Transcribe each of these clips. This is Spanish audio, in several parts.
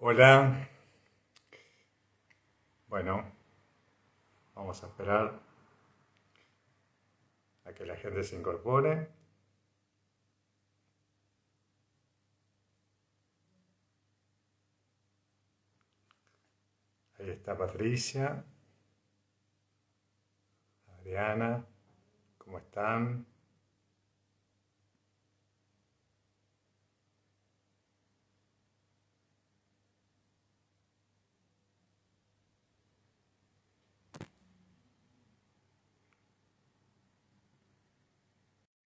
Hola, bueno, vamos a esperar a que la gente se incorpore. Ahí está Patricia, Adriana, ¿cómo están?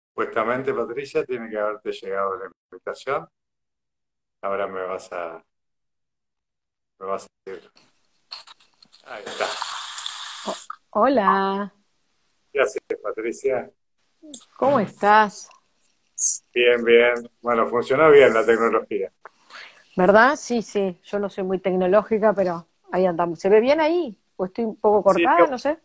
Supuestamente, Patricia, tiene que haberte llegado la invitación. Ahora me vas a decir. Ahí está. Hola, ¿Qué haces, Patricia? ¿cómo estás? Bien, bien. Bueno, funcionó bien la tecnología. ¿Verdad? Sí, sí, yo no soy muy tecnológica, pero ahí andamos. ¿Se ve bien ahí? ¿O estoy un poco Sí, cortada? No sé.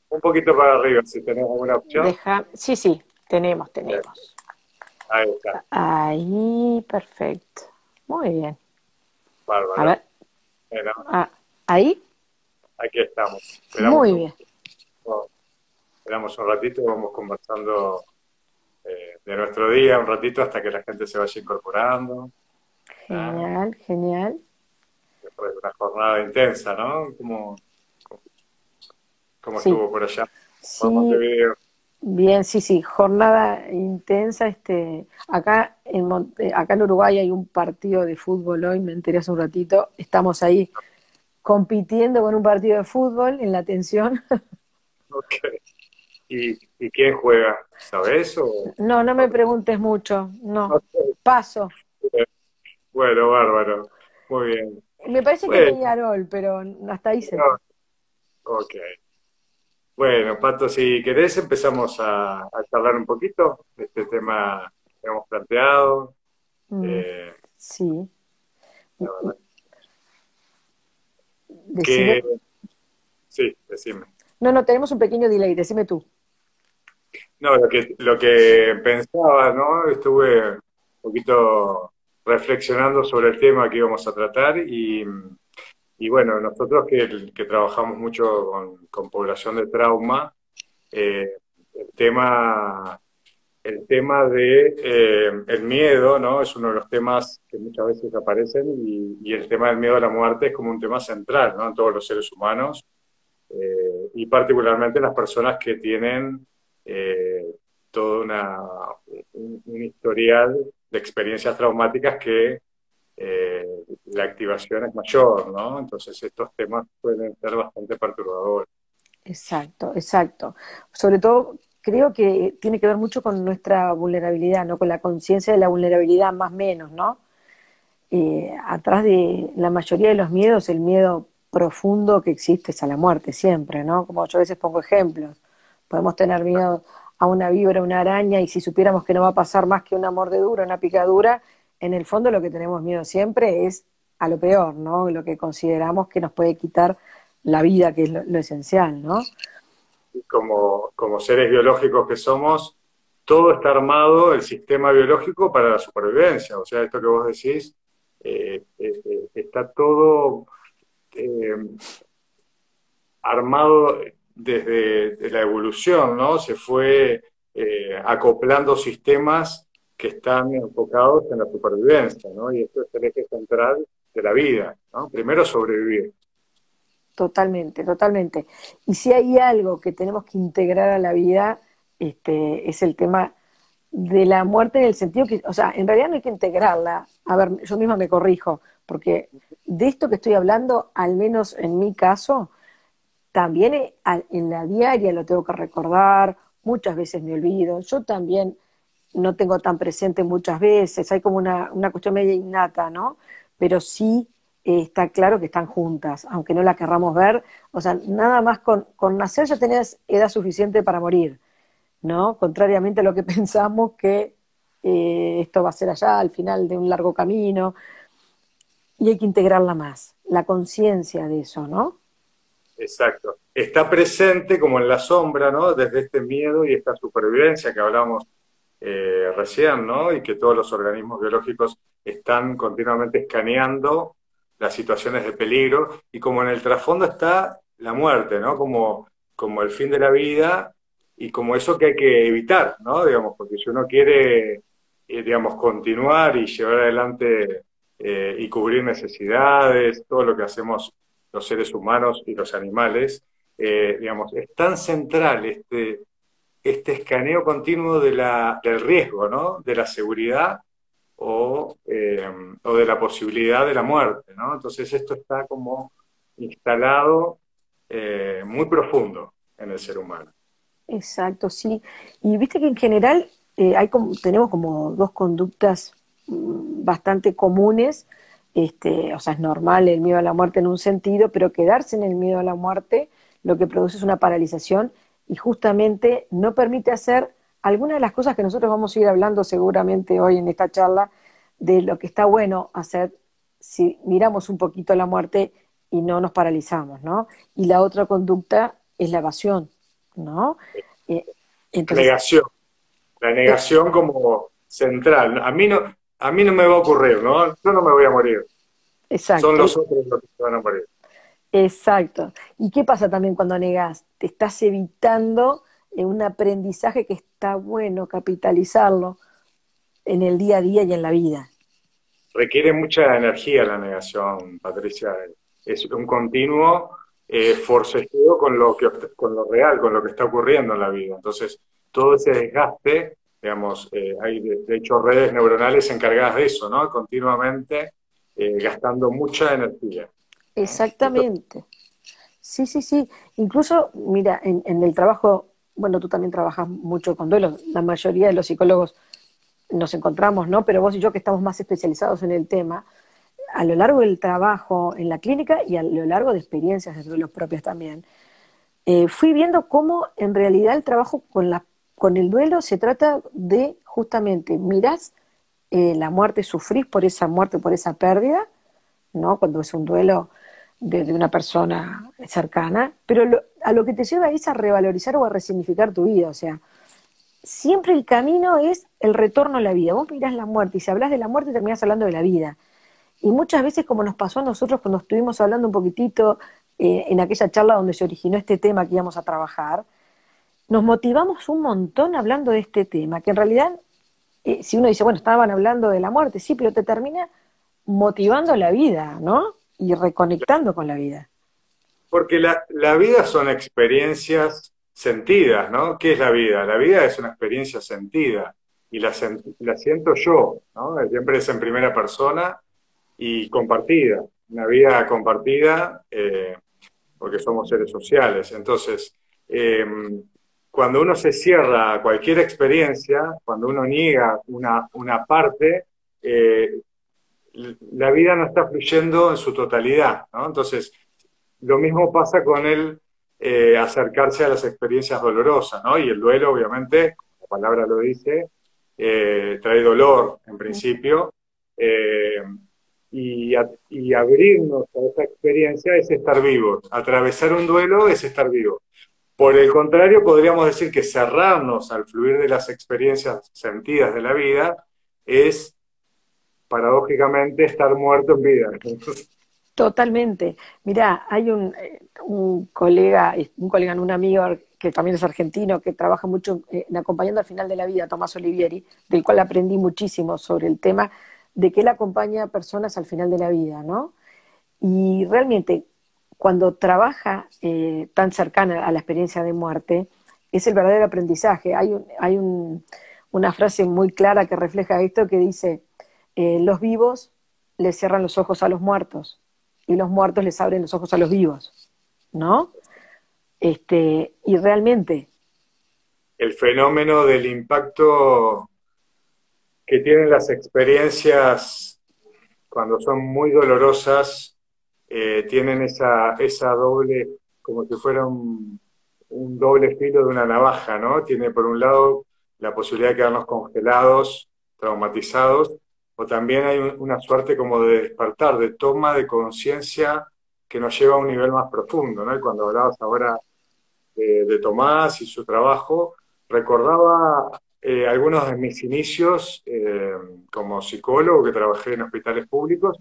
un poquito para arriba, si tenemos alguna opción. Sí, sí, tenemos, Bien, tenemos. ahí está. Ahí, perfecto. Muy bien. A Bárbaro. ver, Bueno, ahí, aquí estamos. muy bien. Esperamos un ratito y vamos conversando de nuestro día, un ratito hasta que la gente se vaya incorporando. ¿Ah? Genial, genial. Después de una jornada intensa, ¿no? ¿Cómo Sí, estuvo por allá? Por sí, Montevideo. bien, sí, sí. Jornada intensa. Acá en Uruguay hay un partido de fútbol hoy, me enteré hace un ratito. Estamos ahí compitiendo con un partido de fútbol en la tensión. Ok. ¿Y quién juega? ¿Sabes? No, no O me preguntes mucho, no no. sé. Paso. Bueno, bárbaro. Muy bien. Me parece que es Bueno, Peñarol, pero hasta ahí sé. no, ok. Bueno, Pato, si querés empezamos a charlar un poquito de este tema que hemos planteado. Mm, Eh, sí. la verdad Decime. que sí, decime. No, no, tenemos un pequeño delay, decime tú. No, lo que pensaba, ¿no? Estuve un poquito reflexionando sobre el tema que íbamos a tratar y bueno, nosotros que trabajamos mucho con población de trauma, eh, el tema, el tema de el miedo, ¿no? Es uno de los temas que muchas veces aparecen y el tema del miedo a la muerte es como un tema central, ¿no? En todos los seres humanos y particularmente las personas que tienen eh, todo un historial de experiencias traumáticas que eh, la activación es mayor, ¿no? Entonces estos temas pueden ser bastante perturbadores. Exacto, exacto. Sobre todo, creo que tiene que ver mucho con nuestra vulnerabilidad, ¿no? Con la conciencia de la vulnerabilidad, más o menos, ¿no? Atrás de la mayoría de los miedos, el miedo profundo que existe es a la muerte siempre, ¿no? Como yo a veces pongo ejemplos. Podemos tener miedo a una víbora, a una araña, y si supiéramos que no va a pasar más que una mordedura, una picadura, en el fondo lo que tenemos miedo siempre es a lo peor, ¿no? Lo que consideramos que nos puede quitar la vida, que es lo esencial, ¿no? Y como seres biológicos que somos, todo está armado, el sistema biológico, para la supervivencia. O sea, esto que vos decís, está todo eh, armado desde la evolución, ¿no? Se fue acoplando sistemas que están enfocados en la supervivencia, ¿no? Y esto es el eje central de la vida, ¿no? Primero sobrevivir. Totalmente, totalmente. Y si hay algo que tenemos que integrar a la vida, es el tema de la muerte en el sentido que, o sea, en realidad no hay que integrarla. A ver, yo misma me corrijo, porque de esto que estoy hablando, al menos en mi caso, también en la diaria lo tengo que recordar, muchas veces me olvido, yo también no tengo tan presente muchas veces, hay como una cuestión media innata, ¿no? Pero sí está claro que están juntas, aunque no la querramos ver, o sea, nada más con nacer ya tenés edad suficiente para morir, ¿no? Contrariamente a lo que pensamos que esto va a ser allá al final de un largo camino, y hay que integrarla más, la conciencia de eso, ¿no? Exacto. Está presente como en la sombra, ¿no? Desde este miedo y esta supervivencia que hablamos recién, ¿no? Y que todos los organismos biológicos están continuamente escaneando las situaciones de peligro, y como en el trasfondo está la muerte, ¿no? Como el fin de la vida y como eso que hay que evitar, ¿no? Digamos, porque si uno quiere, digamos, continuar y llevar adelante y cubrir necesidades, todo lo que hacemos los seres humanos y los animales, digamos, es tan central este escaneo continuo del riesgo, ¿no? De la seguridad o de la posibilidad de la muerte, ¿no? Entonces esto está como instalado muy profundo en el ser humano. Exacto, sí. Y viste que en general tenemos como dos conductas bastante comunes. O sea, es normal el miedo a la muerte en un sentido, pero quedarse en el miedo a la muerte lo que produce es una paralización y justamente no permite hacer algunas de las cosas que nosotros vamos a ir hablando seguramente hoy en esta charla, de lo que está bueno hacer si miramos un poquito la muerte y no nos paralizamos, ¿no? Y la otra conducta es la evasión, ¿no? Eh, entonces, Negación, la eh, negación como central. A mí no me va a ocurrir, ¿no? Yo no me voy a morir. Son exacto, los otros los que se van a morir. exacto. ¿Y qué pasa también cuando negás? Te estás evitando un aprendizaje que está bueno capitalizarlo en el día a día y en la vida. Requiere mucha energía la negación, Patricia. Es un continuo forcejeo con lo real, con lo que está ocurriendo en la vida. Entonces, todo ese desgaste, digamos, hay de hecho redes neuronales encargadas de eso, ¿no? Continuamente gastando mucha energía, ¿no? Esto Exactamente. Sí, sí, sí. Incluso, mira, en el trabajo, bueno, tú también trabajas mucho con duelo. La mayoría de los psicólogos nos encontramos, ¿no? Pero vos y yo que estamos más especializados en el tema, a lo largo del trabajo en la clínica y a lo largo de experiencias de duelos propios también, fui viendo cómo en realidad el trabajo con el duelo se trata de justamente, mirás la muerte, sufrís por esa muerte, por esa pérdida, ¿no? Cuando es un duelo de una persona cercana, pero a lo que te lleva es a revalorizar o a resignificar tu vida, o sea, siempre el camino es el retorno a la vida. Vos mirás la muerte y si hablas de la muerte terminás hablando de la vida. Y muchas veces, como nos pasó a nosotros cuando estuvimos hablando un poquitito en aquella charla donde se originó este tema que íbamos a trabajar, nos motivamos un montón hablando de este tema, que en realidad, si uno dice, bueno, estaban hablando de la muerte, sí, pero te termina motivando la vida, ¿no? Y reconectando con la vida. porque la vida son experiencias sentidas, ¿no? ¿Qué es la vida? La vida es una experiencia sentida y la siento yo, ¿no? Siempre es en primera persona y compartida. Una vida compartida porque somos seres sociales. Entonces, eh, cuando uno se cierra a cualquier experiencia, cuando uno niega una parte, eh, la vida no está fluyendo en su totalidad, ¿no? Entonces, lo mismo pasa con el acercarse a las experiencias dolorosas, ¿no? Y el duelo, obviamente, la palabra lo dice, trae dolor en principio, eh, y abrirnos a esa experiencia es estar vivos. Atravesar un duelo es estar vivo. Por el contrario, podríamos decir que cerrarnos al fluir de las experiencias sentidas de la vida es, paradójicamente, estar muerto en vida. Totalmente. Mirá, hay un colega, no, un amigo que también es argentino, que trabaja mucho en Acompañando al Final de la Vida, Tomás Olivieri, del cual aprendí muchísimo sobre el tema de que él acompaña a personas al final de la vida, ¿no? Y realmente, cuando trabaja tan cercana a la experiencia de muerte, es el verdadero aprendizaje. Una frase muy clara que refleja esto que dice, los vivos le cierran los ojos a los muertos y los muertos les abren los ojos a los vivos, ¿no? Y realmente, El fenómeno del impacto que tienen las experiencias cuando son muy dolorosas, tienen esa doble, como si fuera un doble filo de una navaja, ¿no? Tiene por un lado la posibilidad de quedarnos congelados, traumatizados, o también hay una suerte como de despertar, de toma de conciencia que nos lleva a un nivel más profundo, ¿no? Y cuando hablabas ahora de Tomás y su trabajo, recordaba algunos de mis inicios como psicólogo que trabajé en hospitales públicos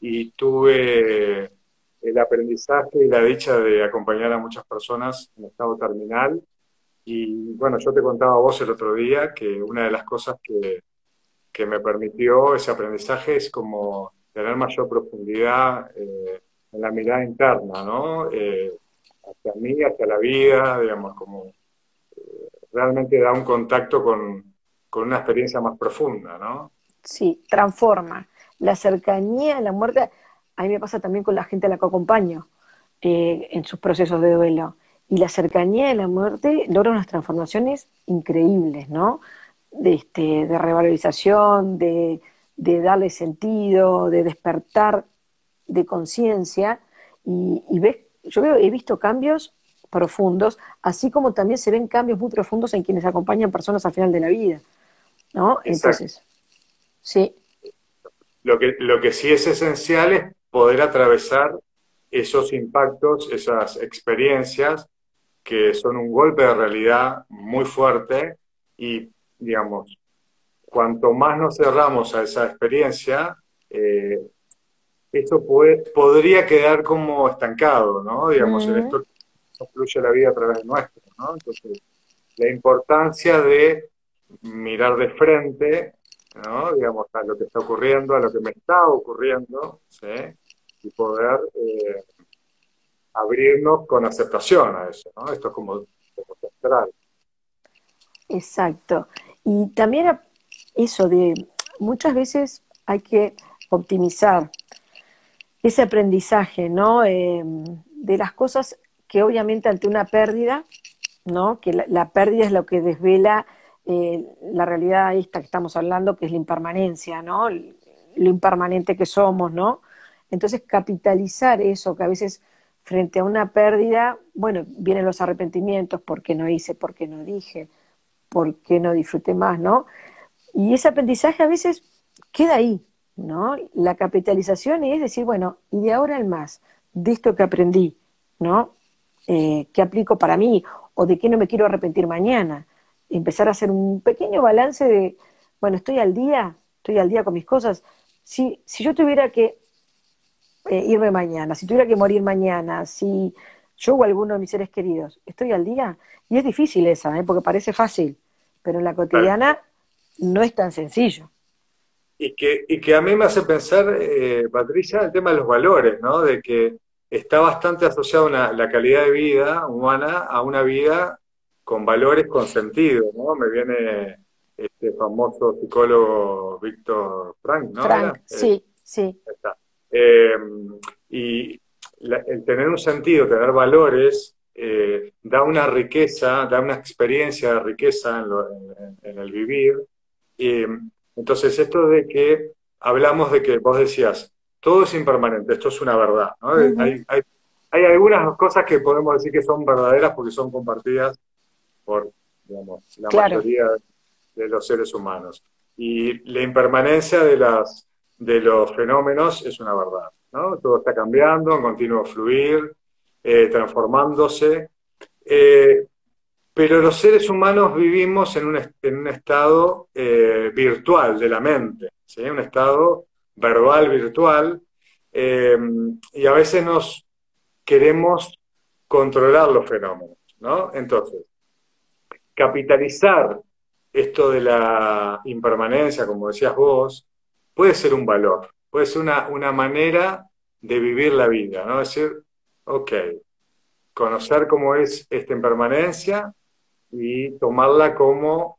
y tuve el aprendizaje y la dicha de acompañar a muchas personas en estado terminal. Y bueno, yo te contaba a vos el otro día que una de las cosas que me permitió ese aprendizaje es como tener mayor profundidad en la mirada interna, ¿no? Hacia mí, hacia la vida, digamos, como realmente da un contacto con una experiencia más profunda, ¿no? Sí, transforma. La cercanía a la muerte, a mí me pasa también con la gente a la que acompaño en sus procesos de duelo. Y la cercanía de la muerte logra unas transformaciones increíbles, ¿no? De revalorización, de darle sentido, de despertar de conciencia. Y ves, he visto cambios profundos, así como también se ven cambios muy profundos en quienes acompañan personas al final de la vida, ¿no? Exacto. Entonces, sí, Lo que sí es esencial es poder atravesar esos impactos, esas experiencias que son un golpe de realidad muy fuerte y, digamos, cuanto más nos cerramos a esa experiencia, eh, esto podría quedar como estancado, ¿no? Digamos, en mm, esto que fluye la vida a través de nuestro, ¿no? Entonces, la importancia de mirar de frente, ¿no? Digamos, a lo que está ocurriendo, a lo que me está ocurriendo, ¿sí? Y poder abrirnos con aceptación a eso, ¿no? Esto es como central. exacto. Y también eso de muchas veces hay que optimizar ese aprendizaje, ¿no? De las cosas que obviamente ante una pérdida, ¿no? Que la pérdida es lo que desvela la realidad esta que estamos hablando, que es la impermanencia, ¿no? Lo impermanente que somos, ¿no? Entonces, capitalizar eso, que a veces frente a una pérdida, bueno, vienen los arrepentimientos, ¿por qué no hice, por qué no dije, por qué no disfruté más, ¿no? Y ese aprendizaje a veces queda ahí, ¿no? La capitalización es decir, bueno, y de ahora en más, de esto que aprendí, ¿no? ¿Qué aplico para mí? ¿O de qué no me quiero arrepentir mañana? Empezar a hacer un pequeño balance de, bueno, estoy al día con mis cosas. Si yo tuviera que irme mañana, si tuviera que morir mañana, si yo o alguno de mis seres queridos, ¿estoy al día? Y es difícil esa, porque parece fácil, pero en la cotidiana no es tan sencillo. Y que a mí me hace pensar, Patricia, el tema de los valores, ¿no? De que está bastante asociado la calidad de vida humana a una vida con valores, con sentido, ¿no? Me viene este famoso psicólogo Víctor Frank, ¿no? Frank, Era, sí, sí. está. Eh, y el tener un sentido, tener valores, da una riqueza, da una experiencia de riqueza en el vivir. Y entonces, esto de que hablamos de que vos decías, todo es impermanente, esto es una verdad, ¿no? Ujú, Hay algunas cosas que podemos decir que son verdaderas porque son compartidas por, digamos, la claro, mayoría de los seres humanos. Y la impermanencia de los fenómenos es una verdad, ¿no? Todo está cambiando, en continuo fluir, transformándose. Eh, pero los seres humanos vivimos en un estado virtual de la mente, ¿sí? Un estado verbal virtual, eh, y a veces nos queremos controlar los fenómenos, ¿no? Entonces, capitalizar esto de la impermanencia, como decías vos, puede ser un valor, puede ser una manera de vivir la vida, ¿no? Es decir, ok, conocer cómo es esta impermanencia y tomarla como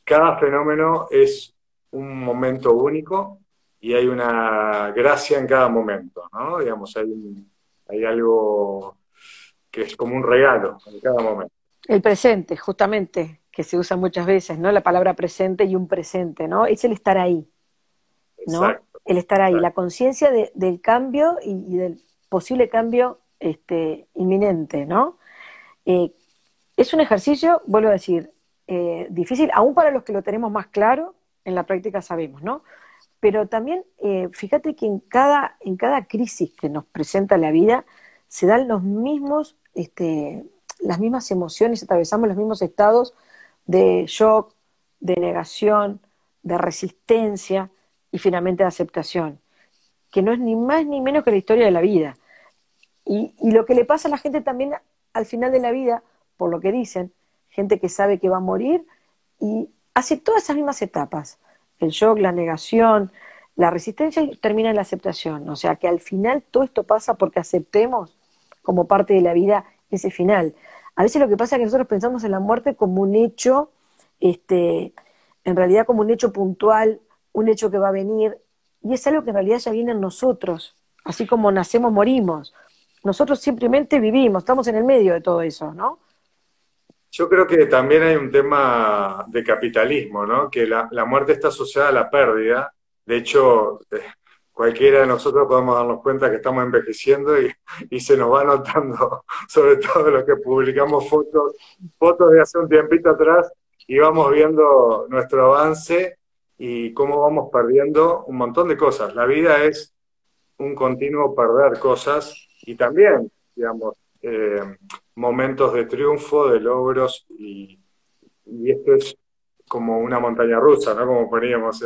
cada fenómeno es un momento único y hay una gracia en cada momento, ¿no? Digamos, hay algo que es como un regalo en cada momento. el presente, justamente, que se usa muchas veces, ¿no? La palabra presente y un presente, ¿no? Es el estar ahí, ¿no? Exacto, El estar ahí, la exacto. conciencia del cambio y del posible cambio inminente, ¿no? Eh, es un ejercicio, vuelvo a decir, difícil, aún para los que lo tenemos más claro, en la práctica sabemos, ¿no? Pero también fíjate que en cada crisis que nos presenta la vida se dan los mismos, las mismas emociones, atravesamos los mismos estados de shock, de negación, de resistencia y finalmente de aceptación. que no es ni más ni menos que la historia de la vida. Y lo que le pasa a la gente también al final de la vida, por lo que dicen, gente que sabe que va a morir y hace todas esas mismas etapas, el shock, la negación, la resistencia y termina en la aceptación. O sea que al final todo esto pasa porque aceptemos como parte de la vida ese final. A veces lo que pasa es que nosotros pensamos en la muerte como un hecho, en realidad como un hecho puntual, un hecho que va a venir, y es algo que en realidad ya viene en nosotros, así como nacemos, morimos. Nosotros simplemente vivimos, estamos en el medio de todo eso, ¿no? Yo creo que también hay un tema de capitalismo, ¿no? Que la muerte está asociada a la pérdida. De hecho, cualquiera de nosotros podemos darnos cuenta que estamos envejeciendo y se nos va notando, sobre todo los que publicamos fotos de hace un tiempito atrás, y vamos viendo nuestro avance y cómo vamos perdiendo un montón de cosas. La vida es un continuo perder cosas y también, digamos, momentos de triunfo, de logros, y esto es como una montaña rusa, ¿no? Como poníamos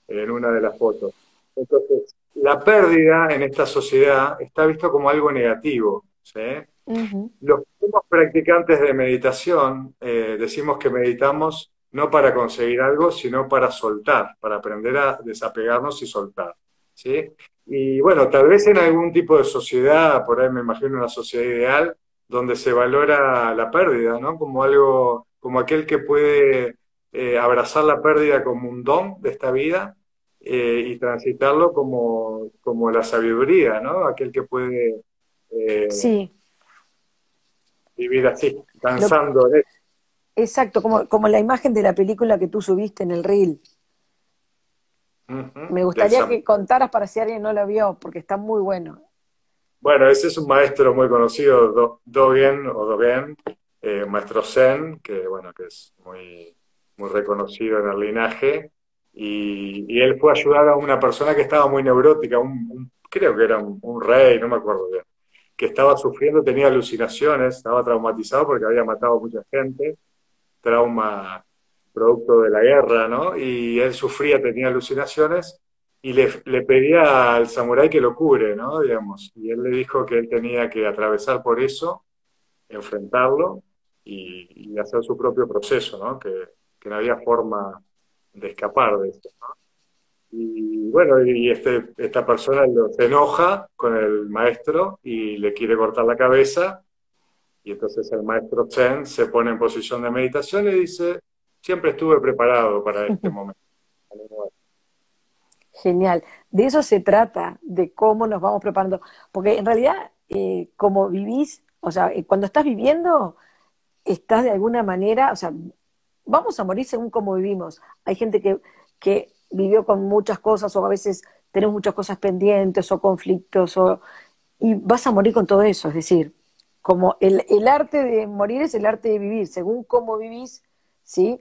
en una de las fotos. Entonces, la pérdida en esta sociedad está visto como algo negativo, ¿sí? Ujú. Los que somos practicantes de meditación decimos que meditamos no para conseguir algo, sino para soltar, para aprender a desapegarnos y soltar, ¿sí? Y bueno, tal vez en algún tipo de sociedad, por ahí me imagino una sociedad ideal, donde se valora la pérdida, ¿no? Como algo, como aquel que puede abrazar la pérdida como un don de esta vida y transitarlo como la sabiduría, ¿no? Aquel que puede Sí, vivir así, lo, danzando en esto. exacto, como la imagen de la película que tú subiste en el reel. Ujú, Me del gustaría sam- que contaras para si alguien no lo vio, porque está muy bueno. Bueno, ese es un maestro muy conocido, Dogen o Dogen, maestro Zen, que bueno, que es muy reconocido en el linaje, y él fue a ayudar a una persona que estaba muy neurótica, creo que era un rey, no me acuerdo bien, que estaba sufriendo, tenía alucinaciones, estaba traumatizado porque había matado a mucha gente, trauma producto de la guerra, ¿no? Y él sufría, tenía alucinaciones, y le pedía al samurái que lo cure, ¿no? Digamos. Y él le dijo que él tenía que atravesar por eso, enfrentarlo y hacer su propio proceso, ¿no? Que no había forma de escapar de eso. Y bueno, y esta persona se enoja con el maestro y le quiere cortar la cabeza, y entonces el maestro Chen se pone en posición de meditación y dice, siempre estuve preparado para este momento. Genial. De eso se trata, de cómo nos vamos preparando. Porque en realidad, como vivís, o sea, cuando estás viviendo, estás de alguna manera, o sea, vamos a morir según cómo vivimos. Hay gente que vivió con muchas cosas o a veces tenemos muchas cosas pendientes o conflictos y vas a morir con todo eso. Es decir, como el arte de morir es el arte de vivir, según cómo vivís, ¿sí?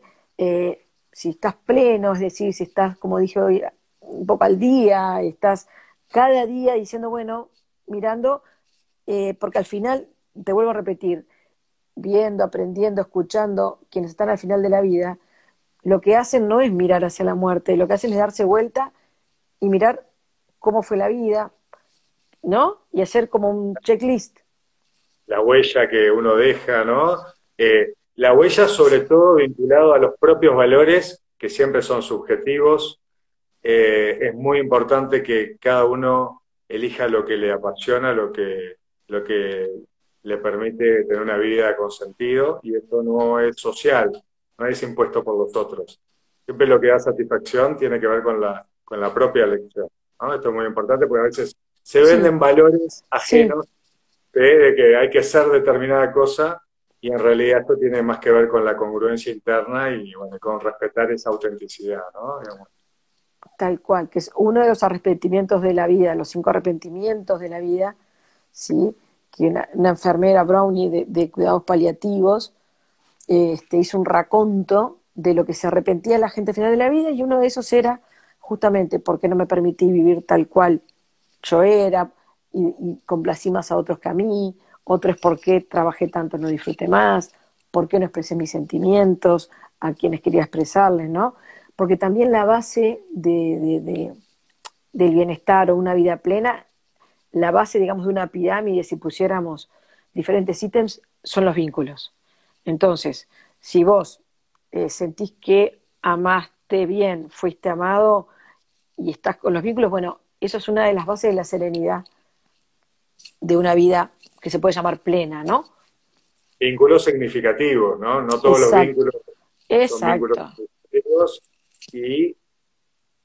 Si estás pleno, es decir, si estás, como dije hoy, un poco al día, estás cada día diciendo, bueno, mirando, porque al final, te vuelvo a repetir, viendo, aprendiendo, escuchando, quienes están al final de la vida, lo que hacen no es mirar hacia la muerte, lo que hacen es darse vuelta y mirar cómo fue la vida, ¿no? Y hacer como un checklist. La huella que uno deja, ¿no? La huella sobre todo vinculado a los propios valores, que siempre son subjetivos. Es muy importante que cada uno elija lo que le apasiona, lo que le permite tener una vida con sentido, y esto no es social, no es impuesto por los otros. Siempre lo que da satisfacción tiene que ver con la propia elección, ¿no? Esto es muy importante porque a veces se Sí, venden valores sí, ajenos de que hay que hacer determinada cosa, y en realidad esto tiene más que ver con la congruencia interna y bueno, con respetar esa autenticidad, ¿no? Digamos. tal cual, que es uno de los arrepentimientos de la vida, los 5 arrepentimientos de la vida, ¿sí? Que una enfermera Brownie de cuidados paliativos hizo un raconto de lo que se arrepentía la gente al final de la vida, y uno de esos era justamente porque no me permití vivir tal cual yo era y complací más a otros que a mí, otro es por qué trabajé tanto, no disfruté más, por qué no expresé mis sentimientos a quienes quería expresarles, ¿no? Porque también la base del bienestar o una vida plena, la base, digamos, de una pirámide, si pusiéramos diferentes ítems, son los vínculos. Entonces, si vos sentís que amaste bien, fuiste amado y estás con los vínculos, bueno, eso es una de las bases de la serenidad de una vida que se puede llamar plena, ¿no? Vínculos significativos, ¿no? No todos los Exacto, vínculos son vínculos exacto. significativos. Y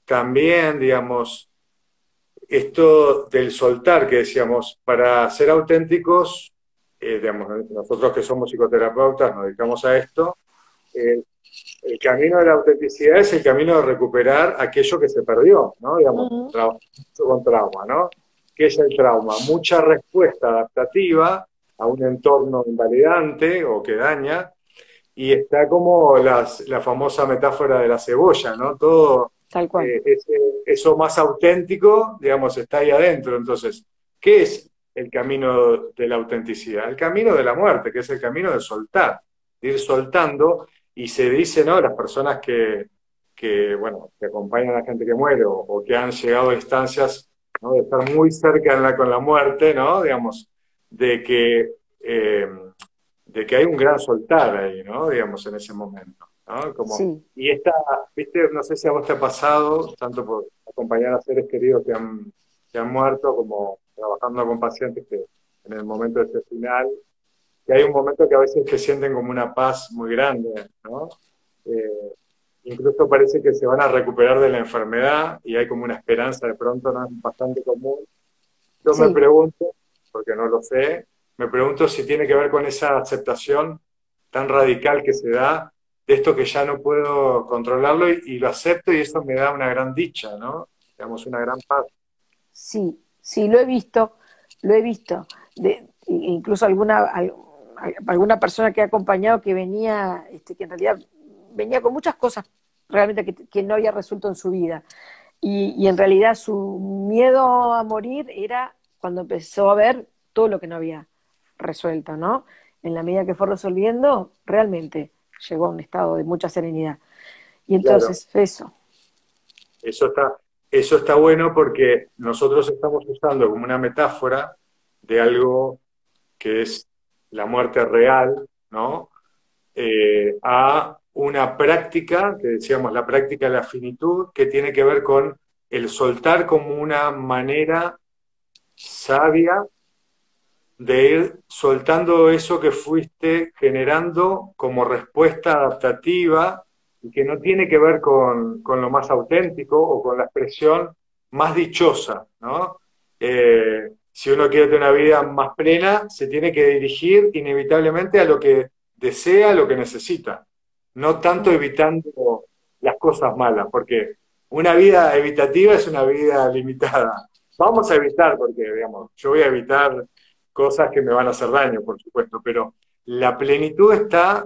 también, digamos, esto del soltar que decíamos, para ser auténticos, digamos, nosotros que somos psicoterapeutas nos dedicamos a esto, eh, el camino de la autenticidad es el camino de recuperar aquello que se perdió, ¿no? Digamos, Ujú. trabajar con trauma, ¿no? ¿Qué es el trauma? Mucha respuesta adaptativa a un entorno invalidante o que daña, y está como la famosa metáfora de la cebolla, ¿no? Todo Tal cual. eso más auténtico, digamos, está ahí adentro. Entonces, ¿qué es el camino de la autenticidad? El camino de la muerte, que es el camino de soltar, de ir soltando, y se dice, ¿no? Las personas bueno, que acompañan a la gente que muere o que han llegado a instancias, ¿no? De estar muy cerca con la muerte, ¿no? Digamos, de que... eh, de que hay un gran soltar ahí, ¿no? Digamos, en ese momento, ¿no? Como, Sí. y esta, viste, no sé si a vos te ha pasado, tanto por acompañar a seres queridos que han muerto, como trabajando con pacientes que en el momento de ese final, que hay un momento que a veces que sienten como una paz muy grande, ¿no? Eh, Incluso parece que se van a recuperar de la enfermedad y hay como una esperanza de pronto, ¿no? Es bastante común. Yo me Sí. pregunto, porque no lo sé, me pregunto si tiene que ver con esa aceptación tan radical que se da de esto que ya no puedo controlarlo y lo acepto y eso me da una gran dicha, ¿no? Digamos, una gran paz. Sí, sí, lo he visto, lo he visto. Incluso alguna persona que ha acompañado que venía, que en realidad venía con muchas cosas realmente que no había resuelto en su vida. Y en realidad su miedo a morir era cuando empezó a ver todo lo que no había resuelto, ¿no? En la medida que fue resolviendo, realmente llegó a un estado de mucha serenidad. Y Claro, entonces, eso. eso está, eso está bueno porque nosotros estamos usando como una metáfora de algo que es la muerte real, ¿no? A una práctica, que decíamos la práctica de la finitud, que tiene que ver con el soltar como una manera sabia de ir soltando eso que fuiste generando como respuesta adaptativa y que no tiene que ver con lo más auténtico o con la expresión más dichosa, ¿no? Si uno quiere tener una vida más plena, se tiene que dirigir inevitablemente a lo que desea, a lo que necesita, no tanto Mm. evitando las cosas malas, porque una vida evitativa es una vida limitada. Vamos a evitar, porque, digamos, yo voy a evitar cosas que me van a hacer daño, por supuesto, pero la plenitud está,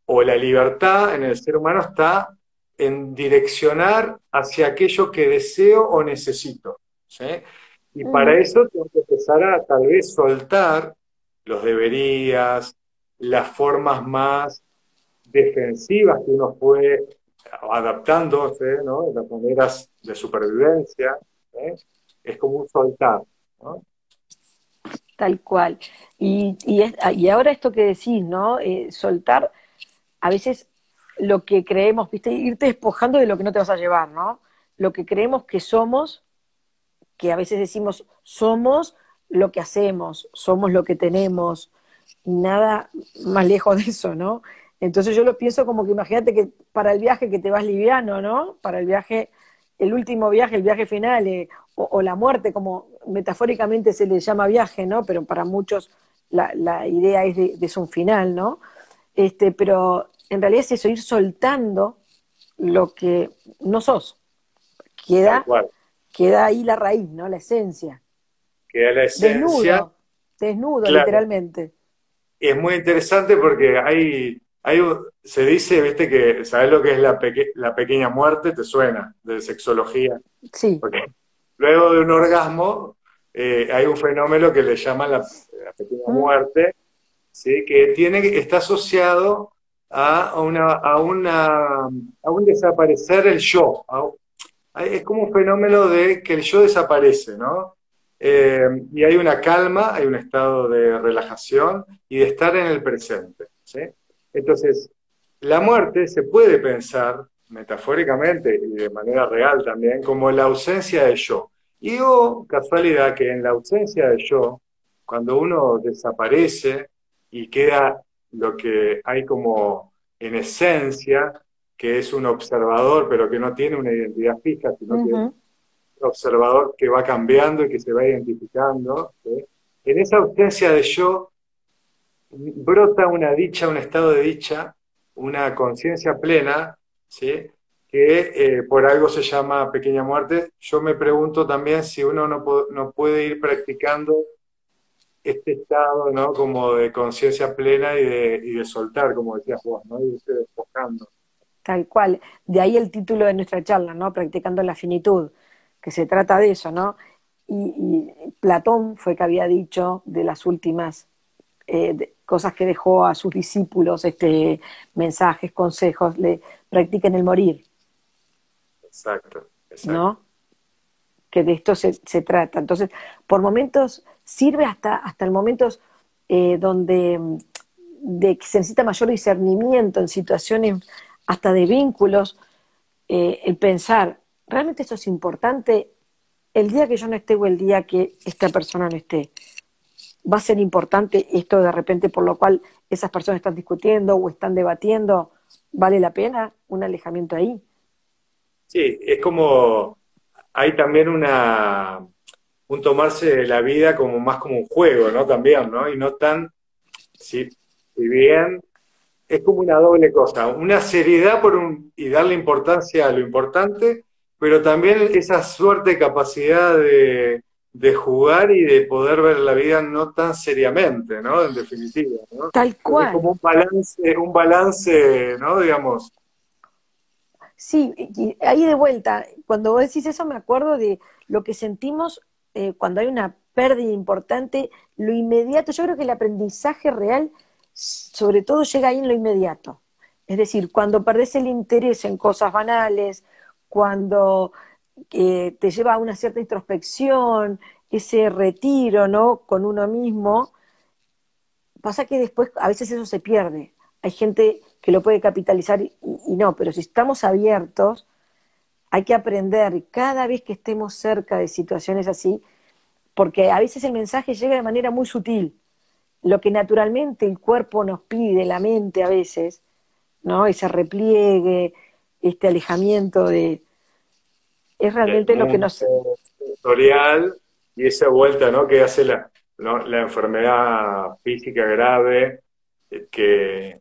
o la libertad en el ser humano está en direccionar hacia aquello que deseo o necesito, ¿sí? Y para Ujú. eso tengo que empezar a tal vez soltar los deberías, las formas más defensivas que uno fue adaptándose, ¿no? Las maneras de supervivencia, ¿eh? Es como un soltar, ¿no? Tal cual. Y ahora esto que decís, ¿no? Soltar a veces lo que creemos, ¿viste? Irte despojando de lo que no te vas a llevar, ¿no? Lo que creemos que somos, que a veces decimos somos lo que hacemos, somos lo que tenemos, y nada más lejos de eso, ¿no? Entonces yo lo pienso como que imagínate que para el viaje que te vas liviano, ¿no? Para el viaje, el último viaje, el viaje final, o la muerte, como metafóricamente se le llama viaje, ¿no? Pero para muchos la idea es de es un final, ¿no? Pero en realidad es eso, ir soltando lo que no sos. Tal Queda, cual. queda ahí la raíz, ¿no? La esencia. Que a la esencia, Desnudo, desnudo, claro, literalmente. es muy interesante porque se dice, viste, que, ¿sabes lo que es la pequeña muerte? ¿Te suena? De sexología. Sí. Porque luego de un orgasmo hay un fenómeno que le llaman la pequeña ¿Mm? muerte, ¿sí? Que está asociado a un desaparecer el yo, Es como un fenómeno de que el yo desaparece, ¿no? Y hay una calma, hay un estado de relajación y de estar en el presente, ¿sí? Entonces, la muerte se puede pensar metafóricamente y de manera real también como la ausencia de yo. Y o casualidad que en la ausencia de yo, cuando uno desaparece y queda lo que hay como en esencia, que es un observador, pero que no tiene una identidad fija, sino que es Ujú. un observador que va cambiando y que se va identificando, ¿sí? En esa ausencia de yo brota una dicha, un estado de dicha, una conciencia plena, ¿sí? Que por algo se llama pequeña muerte. Yo me pregunto también si uno no puede ir practicando este estado, ¿no? Como de conciencia plena y de soltar, como decías vos, ¿no? Y irse despojando. Tal cual. De ahí el título de nuestra charla, ¿no? Practicando la finitud, que se trata de eso, ¿no? Y Platón fue que había dicho de las últimas cosas que dejó a sus discípulos, mensajes, consejos, le practiquen el morir, Exacto, exacto. ¿no? Que de esto se trata. Entonces, por momentos sirve hasta el momentos donde de que se necesita mayor discernimiento en situaciones hasta de vínculos, el pensar, ¿realmente esto es importante? El día que yo no esté o el día que esta persona no esté, ¿va a ser importante esto de repente por lo cual esas personas están discutiendo o están debatiendo? ¿Vale la pena un alejamiento ahí? Sí, es como, hay también un tomarse la vida como más como un juego, ¿no? También, ¿no? Y no tan, si bien es como una doble cosa, una seriedad y darle importancia a lo importante, pero también esa suerte, capacidad de jugar y de poder ver la vida no tan seriamente, ¿no? En definitiva, ¿no? Tal Es cual. como un balance, ¿no? Digamos, Sí, y ahí de vuelta, cuando vos decís eso me acuerdo de lo que sentimos cuando hay una pérdida importante, lo inmediato, yo creo que el aprendizaje real sobre todo llega ahí en lo inmediato. Es decir, cuando perdés el interés en cosas banales, cuando te lleva a una cierta introspección, ese retiro, ¿no? Con uno mismo, pasa que después a veces eso se pierde. Hay gente que lo puede capitalizar y no, pero si estamos abiertos, hay que aprender cada vez que estemos cerca de situaciones así, porque a veces el mensaje llega de manera muy sutil. Lo que naturalmente el cuerpo nos pide, la mente a veces, ¿no? Ese repliegue, este alejamiento es del realmente lo que mundo nos... sensorial y esa vuelta, ¿no? Que hace ¿no? La enfermedad física grave, que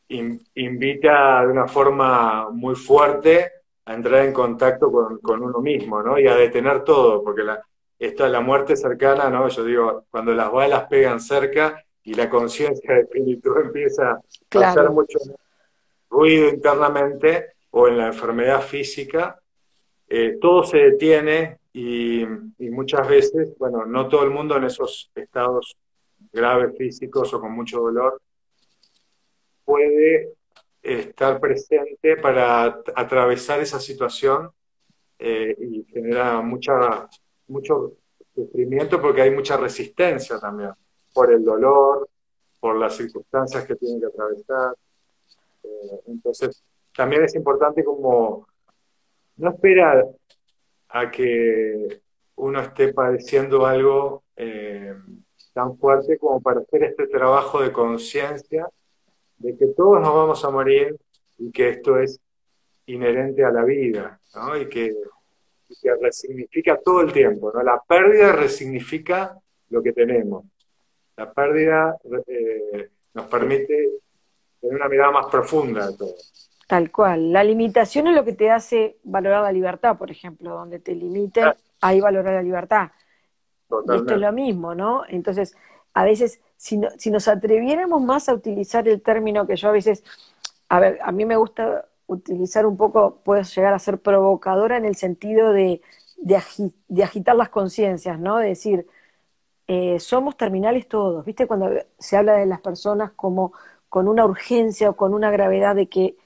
invita de una forma muy fuerte a entrar en contacto con uno mismo, ¿no? Y a detener todo, porque la muerte cercana, ¿no? Yo digo, cuando las balas pegan cerca y la conciencia de plenitud empieza a hacer Claro, mucho ruido internamente, o en la enfermedad física, todo se detiene y muchas veces, bueno, no todo el mundo en esos estados graves físicos o con mucho dolor puede estar presente para atravesar esa situación y genera mucho sufrimiento porque hay mucha resistencia también por el dolor, por las circunstancias que tienen que atravesar. Entonces, también es importante como no esperar a que uno esté padeciendo algo tan fuerte como para hacer este trabajo de conciencia de que todos nos vamos a morir y que esto es inherente a la vida, ¿no? Y que resignifica todo el tiempo, ¿no? La pérdida resignifica lo que tenemos. La pérdida nos permite tener una mirada más profunda de todo. tal cual. La limitación es lo que te hace valorar la libertad, por ejemplo, donde te limiten, ahí valorar la libertad. Y esto es lo Totalmente. mismo, ¿no? Entonces, a veces, si nos atreviéramos más a utilizar el término que yo a veces, a ver, a mí me gusta utilizar un poco, puedo llegar a ser provocadora en el sentido de agitar las conciencias, ¿no? De decir, somos terminales todos, ¿viste? Cuando se habla de las personas como con una urgencia o con una gravedad de que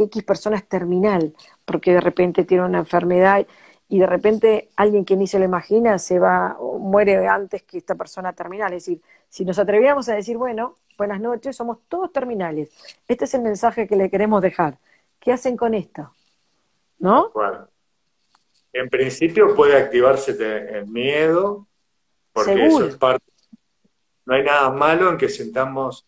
X persona es terminal, porque de repente tiene una enfermedad y de repente alguien que ni se lo imagina se va o muere antes que esta persona terminal. Es decir, si nos atreviéramos a decir, bueno, buenas noches, somos todos terminales. Este es el mensaje que le queremos dejar. ¿Qué hacen con esto? ¿No? Bueno, en principio puede activarse el miedo, porque eso es Seguro. parte. No hay nada malo en que sintamos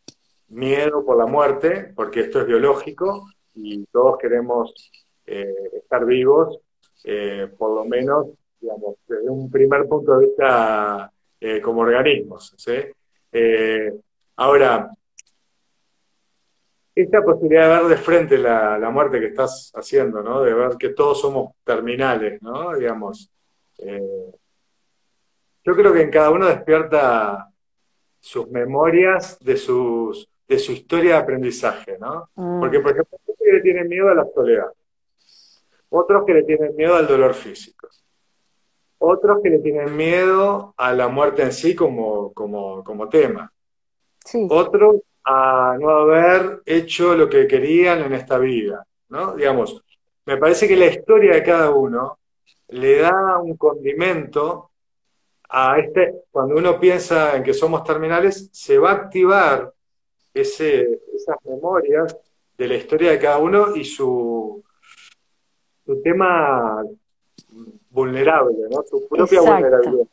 miedo por la muerte, porque esto es biológico y todos queremos estar vivos, por lo menos, digamos, desde un primer punto de vista como organismos, ¿sí? Ahora, esta posibilidad de ver de frente la muerte que estás haciendo, ¿no? De ver que todos somos terminales, ¿no? Digamos, eh, yo creo que en cada uno despierta sus memorias de su historia de aprendizaje, ¿no? Mm, Porque, por ejemplo, hay gente que le tiene miedo a la soledad, otros que le tienen miedo al dolor físico, otros que le tienen miedo a la muerte en sí como tema, sí, otros a no haber hecho lo que querían en esta vida, ¿no? Digamos, me parece que la historia de cada uno le da un condimento a cuando uno piensa en que somos terminales, se va a activar esas memorias de la historia de cada uno y su tema vulnerable, ¿no? Su propia exacto. vulnerabilidad.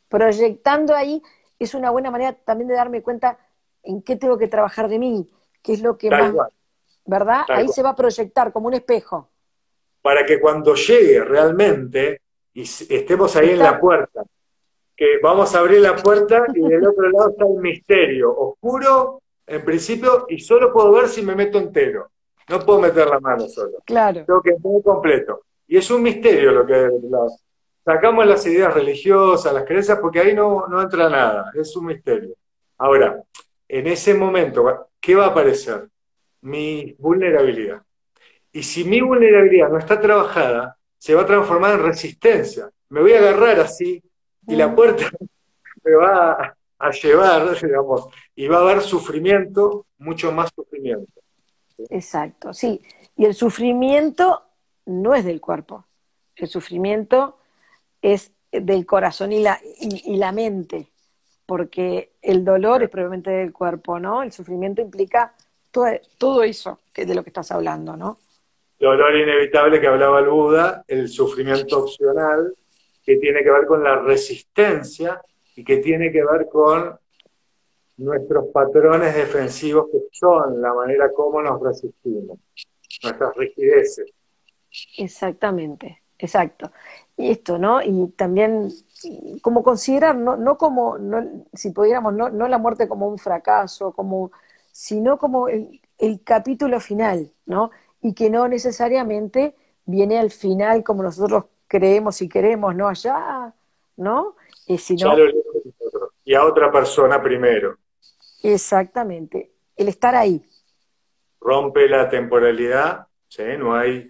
Proyectando ahí es una buena manera también de darme cuenta en qué tengo que trabajar de mí, qué es lo que Tal más, cual, ¿verdad? tal Ahí cual. se va a proyectar como un espejo. Para que cuando llegue realmente y estemos ahí en la Está, puerta, que vamos a abrir la puerta y del otro lado está el misterio, oscuro en principio, y solo puedo ver si me meto entero. No puedo meter la mano solo. claro, Tengo que entrar completo. Y es un misterio lo que sacamos las ideas religiosas, las creencias, porque ahí no entra nada. Es un misterio. Ahora, en ese momento, ¿qué va a aparecer? Mi vulnerabilidad. Y si mi vulnerabilidad no está trabajada, se va a transformar en resistencia. Me voy a agarrar así y la mm, puerta me va a llevar, digamos, y va a haber sufrimiento, mucho más sufrimiento. exacto, sí. Y el sufrimiento no es del cuerpo, el sufrimiento es del corazón y la mente, porque el dolor es probablemente del cuerpo, ¿no? El sufrimiento implica todo eso que de lo que estás hablando, ¿no? Dolor inevitable que hablaba el Buda, el sufrimiento opcional, que tiene que ver con la resistencia y que tiene que ver con nuestros patrones defensivos, que son la manera como nos resistimos, nuestras rigideces. Exactamente, exacto. Y esto, ¿no? Y también como considerar, no como, si pudiéramos, no la muerte como un fracaso, sino como el capítulo final, ¿no? Y que no necesariamente viene al final como nosotros creemos y queremos, ¿no? Allá, ¿no? Ya Sino lo lejos de nosotros. Y a otra persona primero. exactamente, el estar ahí. Rompe la temporalidad, ¿sí? No hay,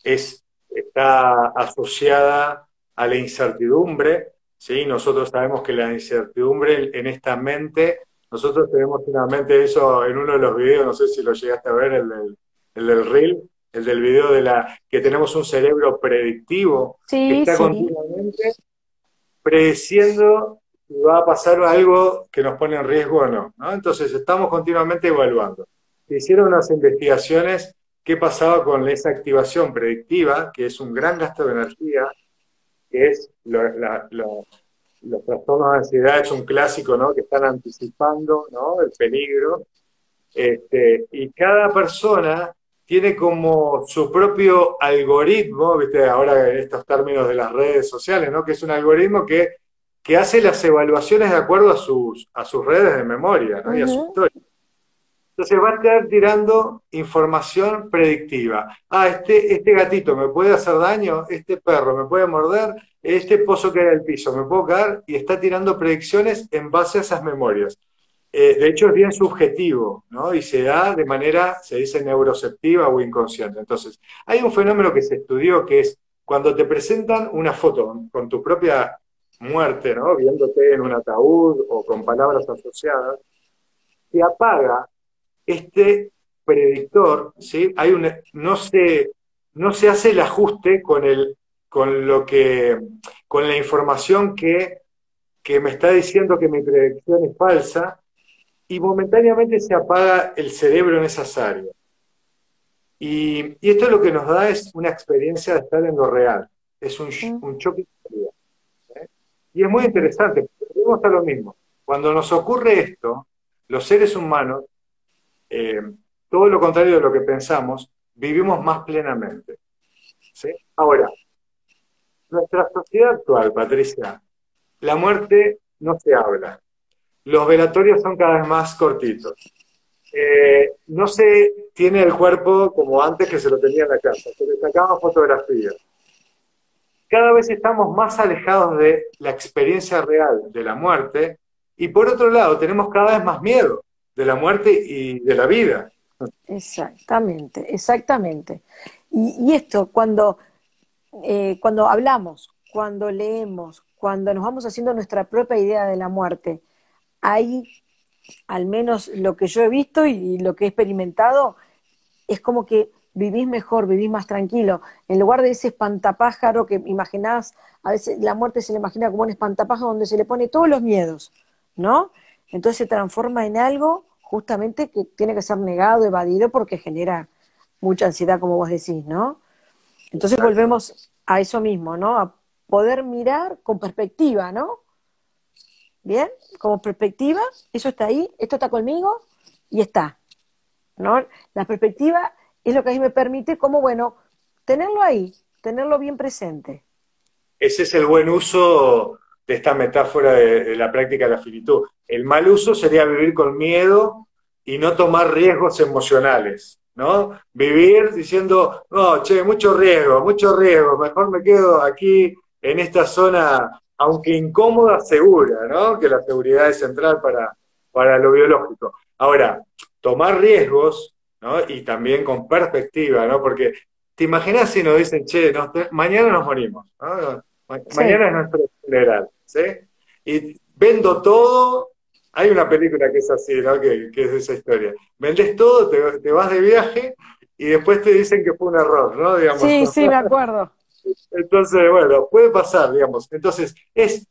está asociada a la incertidumbre, ¿sí? Nosotros sabemos que la incertidumbre en esta mente, nosotros tenemos una mente, eso en uno de los videos, no sé si lo llegaste a ver, el del Reel, el del video que tenemos un cerebro predictivo que Sí, está sí. continuamente predeciendo si va a pasar algo que nos pone en riesgo o no, ¿no? Entonces estamos continuamente evaluando. Se hicieron unas investigaciones qué pasaba con esa activación predictiva, que es un gran gasto de energía, que es los trastornos de ansiedad, es un clásico, ¿no? Que están anticipando, ¿no? El peligro. Y cada persona tiene como su propio algoritmo, ¿viste? Ahora en estos términos de las redes sociales, ¿no? Que es un algoritmo que hace las evaluaciones de acuerdo a sus redes de memoria, ¿no? Y a su Ujú. historia. Entonces va a estar tirando información predictiva. Ah, este gatito me puede hacer daño, este perro me puede morder, este pozo que hay al piso me puedo caer, y está tirando predicciones en base a esas memorias. De hecho, es bien subjetivo, ¿no? Y se da de manera, se dice neuroceptiva o inconsciente. Entonces, hay un fenómeno que se estudió que es cuando te presentan una foto con tu propia muerte, ¿no? Viéndote en un ataúd o con palabras asociadas, se apaga este predictor, ¿sí? No se hace el ajuste con lo que, con la información que me está diciendo que mi predicción es falsa, y momentáneamente se apaga el cerebro en esas áreas. Y esto lo que nos da es una experiencia de estar en lo real, es Mm, un choque de realidad, ¿eh? Y es muy ujú. interesante, porque volvemos a lo mismo. Cuando nos ocurre esto, los seres humanos, eh, todo lo contrario de lo que pensamos, vivimos más plenamente, ¿sí? Ahora, nuestra sociedad actual, Patricia, la muerte no se habla. Los velatorios son cada vez más cortitos. No se tiene el cuerpo como antes que se lo tenía en la casa. Se le sacaban fotografías. Cada vez estamos más alejados de la experiencia real de la muerte y por otro lado tenemos cada vez más miedo de la muerte y de la vida. Exactamente, exactamente. Y esto, cuando hablamos, cuando leemos, cuando nos vamos haciendo nuestra propia idea de la muerte, hay, al menos lo que yo he visto y lo que he experimentado, es como que vivís mejor, vivís más tranquilo. En lugar de ese espantapájaro que imaginás, a veces la muerte se le imagina como un espantapájaro donde se le pone todos los miedos, ¿no? Entonces se transforma en algo justamente que tiene que ser negado, evadido, porque genera mucha ansiedad, como vos decís, ¿no? Entonces Exacto. volvemos a eso mismo, ¿no? A poder mirar con perspectiva, ¿no? Bien, como perspectiva, eso está ahí, esto está conmigo y está, ¿no? La perspectiva es lo que a mí me permite, como bueno, tenerlo ahí, tenerlo bien presente. Ese es el buen uso de esta metáfora de la práctica de la finitud. El mal uso sería vivir con miedo y no tomar riesgos emocionales, ¿no? Vivir diciendo, no, che, mucho riesgo, mejor me quedo aquí en esta zona, aunque incómoda, segura, ¿no? Que la seguridad es central para lo biológico. Ahora, tomar riesgos, ¿no? Y también con perspectiva, ¿no? Porque te imaginas si nos dicen, che, mañana nos morimos, ¿no? Sí, Mañana es nuestro funeral, ¿sí? Y vendo todo. Hay una película que es así, ¿no? Que es de esa historia. Vendes todo, te vas de viaje y después te dicen que fue un error, ¿no? Digamos. sí, sí, me acuerdo. Entonces, bueno, puede pasar, digamos. Entonces, es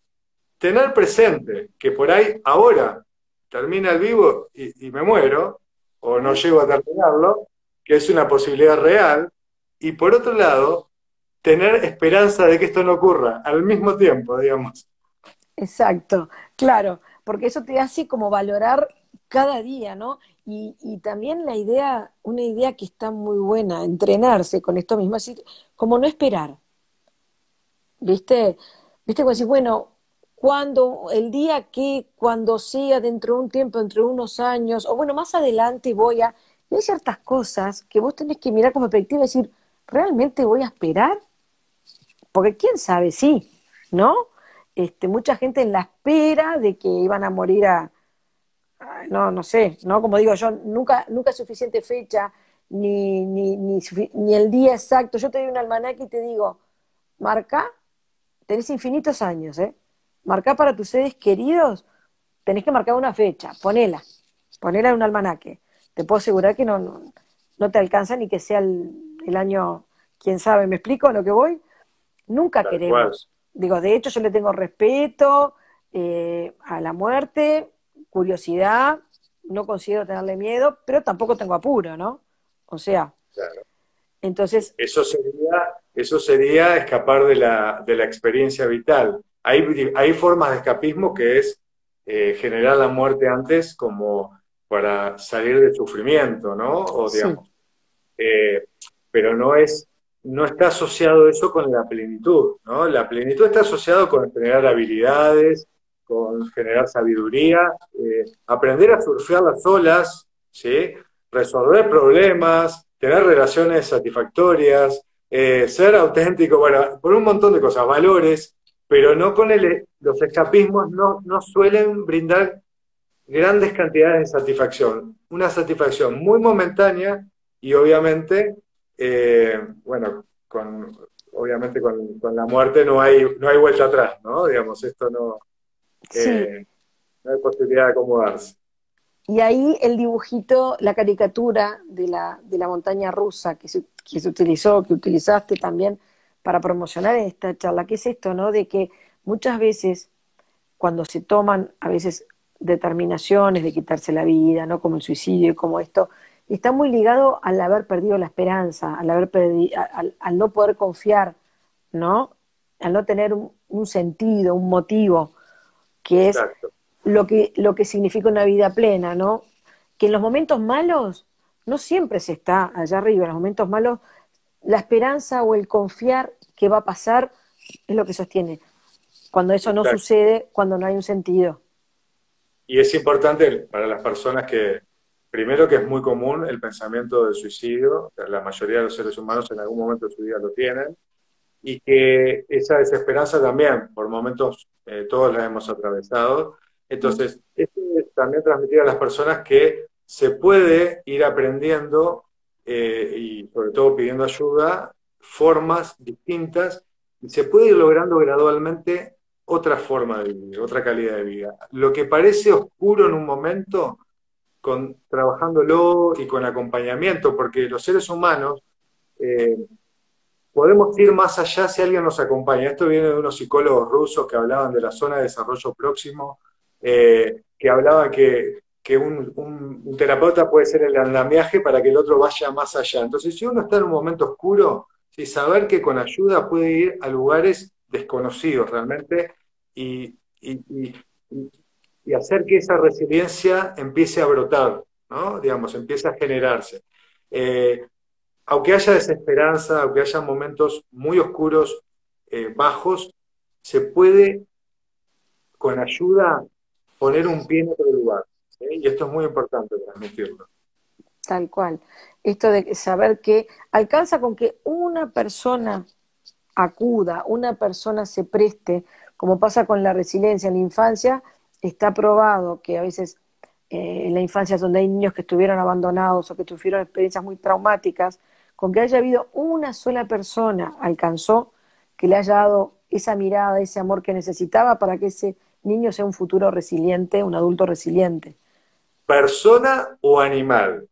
tener presente que por ahí ahora termina el vivo y me muero, o no ¿Mm? llego a terminarlo, que es una posibilidad real, y por otro lado, tener esperanza de que esto no ocurra al mismo tiempo, digamos. Exacto, claro, porque eso te hace como valorar cada día, ¿no? Y también la idea, una idea que está muy buena, entrenarse con esto mismo, así como no esperar, ¿viste? ¿Viste? Como decir, bueno, cuando, el día que, cuando sea, dentro de un tiempo, dentro de unos años, o bueno, más adelante voy a... Y hay ciertas cosas que vos tenés que mirar con perspectiva y decir, ¿realmente voy a esperar? Porque quién sabe, sí, ¿no? Mucha gente en la espera de que iban a morir no, no sé, ¿no? Como digo yo, nunca es suficiente fecha, ni el día exacto. Yo te doy un almanaque y te digo, marca, tenés infinitos años, ¿eh? Marcá para tus seres queridos, tenés que marcar una fecha, ponela en un almanaque. Te puedo asegurar que no te alcanza ni que sea el año, quién sabe, ¿me explico a lo que voy? Nunca Tal cual. queremos. Digo, de hecho yo le tengo respeto a la muerte, curiosidad, no considero tenerle miedo, pero tampoco tengo apuro, ¿no? O sea, Claro. entonces, Eso sería escapar de la experiencia vital. Hay formas de escapismo que es generar la muerte antes como para salir del sufrimiento, ¿no? O sí, digamos, eh, pero no está asociado eso con la plenitud, ¿no? La plenitud está asociado con generar habilidades, con generar sabiduría, aprender a surfear las olas, ¿sí? Resolver problemas, tener relaciones satisfactorias, ser auténtico, bueno, por un montón de cosas, valores, pero no con los escapismos no suelen brindar grandes cantidades de satisfacción, una satisfacción muy momentánea y obviamente, bueno, obviamente con la muerte no hay vuelta atrás, ¿no? Digamos, esto sí, no hay posibilidad de acomodarse. Y ahí el dibujito, la caricatura de la montaña rusa que se utilizó, que utilizaste también para promocionar esta charla, que es esto, ¿no? De que muchas veces cuando se toman a veces determinaciones de quitarse la vida, ¿no? Como el suicidio y como esto, está muy ligado al haber perdido la esperanza, al haber al no poder confiar, ¿no? Al no tener un sentido, un motivo, que es Exacto. lo que significa una vida plena, ¿no? Que en los momentos malos no siempre se está allá arriba, en los momentos malos la esperanza o el confiar que va a pasar es lo que sostiene. Cuando eso no Exacto. sucede, cuando no hay un sentido. Y es importante para las personas que, primero que es muy común el pensamiento de suicidio, la mayoría de los seres humanos en algún momento de su vida lo tienen, y que esa desesperanza también, por momentos, todos la hemos atravesado. Entonces, esto es también transmitir a las personas que se puede ir aprendiendo, y sobre todo pidiendo ayuda, formas distintas, y se puede ir logrando gradualmente otra forma de vivir, otra calidad de vida. Lo que parece oscuro en un momento, trabajándolo y con acompañamiento, porque los seres humanos eh, podemos ir más allá si alguien nos acompaña. Esto viene de unos psicólogos rusos que hablaban de la zona de desarrollo próximo, que hablaban que un terapeuta puede ser el andamiaje para que el otro vaya más allá. Entonces, si uno está en un momento oscuro, sí, saber que con ayuda puede ir a lugares desconocidos realmente y, y, y- y hacer que esa resiliencia empiece a brotar, ¿no? Digamos, empiece a generarse. Eh, Aunque haya desesperanza, aunque haya momentos muy oscuros, bajos, se puede con ayuda poner un pie en otro lugar, ¿sí? Y esto es muy importante transmitirlo. Tal cual. Esto de saber que alcanza con que una persona acuda, una persona se preste, como pasa con la resiliencia en la infancia, está probado que a veces en la infancia donde hay niños que estuvieron abandonados o que tuvieron experiencias muy traumáticas, con que haya habido una sola persona alcanzó que le haya dado esa mirada, ese amor que necesitaba para que ese niño sea un futuro resiliente, un adulto resiliente. Persona o animal.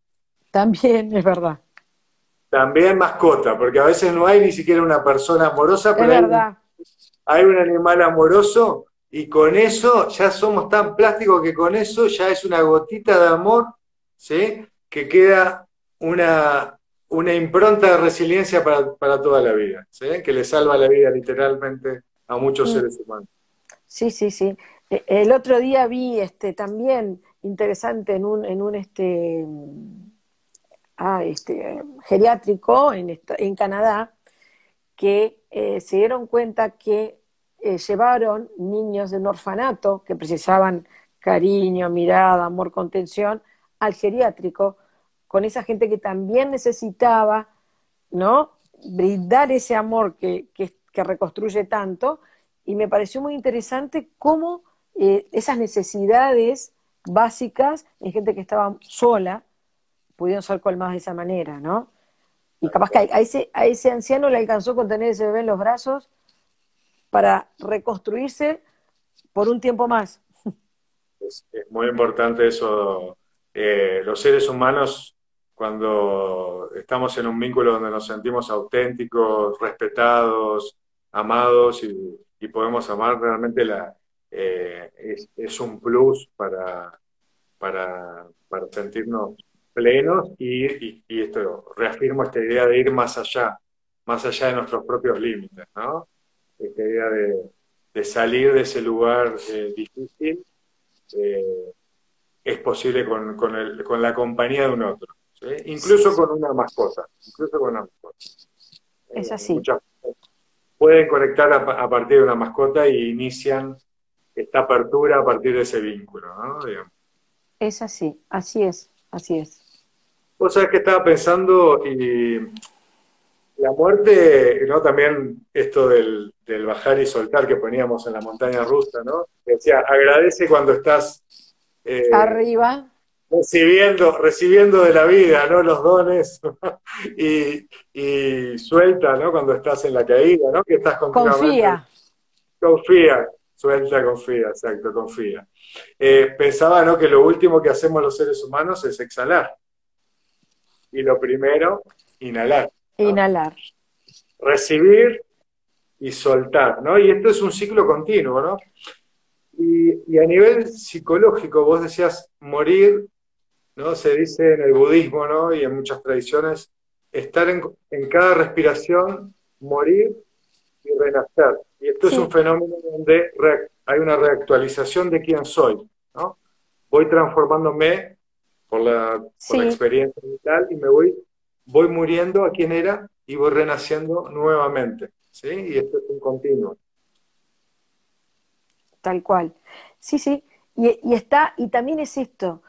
También es verdad, También mascota, porque a veces no hay ni siquiera una persona amorosa, es pero verdad. hay un animal amoroso y con eso ya somos tan plásticos que con eso ya es una gotita de amor, ¿sí? Que queda una impronta de resiliencia para toda la vida, ¿sí? Que le salva la vida literalmente a muchos Mm. seres humanos. Sí, sí, sí. El otro día vi también interesante en un geriátrico en Canadá que se dieron cuenta que llevaron niños de un orfanato que precisaban cariño, mirada, amor, contención al geriátrico con esa gente que también necesitaba, ¿no? Brindar ese amor que reconstruye tanto, y me pareció muy interesante cómo esas necesidades básicas en gente que estaba sola pudieron ser colmadas de esa manera, ¿no? Y capaz que a ese anciano le alcanzó con tener ese bebé en los brazos para reconstruirse por un tiempo más. Es muy importante eso. Los seres humanos, cuando estamos en un vínculo donde nos sentimos auténticos, respetados, amados y podemos amar, realmente es un plus para sentirnos plenos y esto, reafirmo esta idea de ir más allá de nuestros propios límites, ¿no? Esta idea de salir de ese lugar difícil, eh, es posible con la compañía de un otro, ¿sí? Incluso con una mascota, incluso con una mascota. Es así, Muchas pueden conectar a partir de una mascota y inician esta apertura a partir de ese vínculo, ¿no? Digamos. es así, así es, así es. Vos sabés que estaba pensando y la muerte, ¿no? También esto del bajar y soltar que poníamos en la montaña rusa, ¿no? Que decía, agradece cuando estás eh, Arriba, recibiendo de la vida, ¿no? Los dones y suelta, ¿no? Cuando estás en la caída, ¿no? Que estás continuamente, confía, confía. Suelta, confía, exacto, confía. Pensaba, ¿no?, que lo último que hacemos los seres humanos es exhalar. Y lo primero, inhalar, ¿no? Inhalar. Recibir y soltar, ¿no? Y esto es un ciclo continuo, ¿no? Y a nivel psicológico, vos decías morir, ¿no? Se dice en el budismo, ¿no? Y en muchas tradiciones, estar en cada respiración, morir y renacer. Y esto es un Sí, fenómeno donde hay una reactualización de quién soy, ¿no? Voy transformándome por la sí, experiencia vital y voy muriendo a quien era y voy renaciendo nuevamente, ¿sí? Y esto es un continuo. tal cual. Sí, sí. Y también es esto,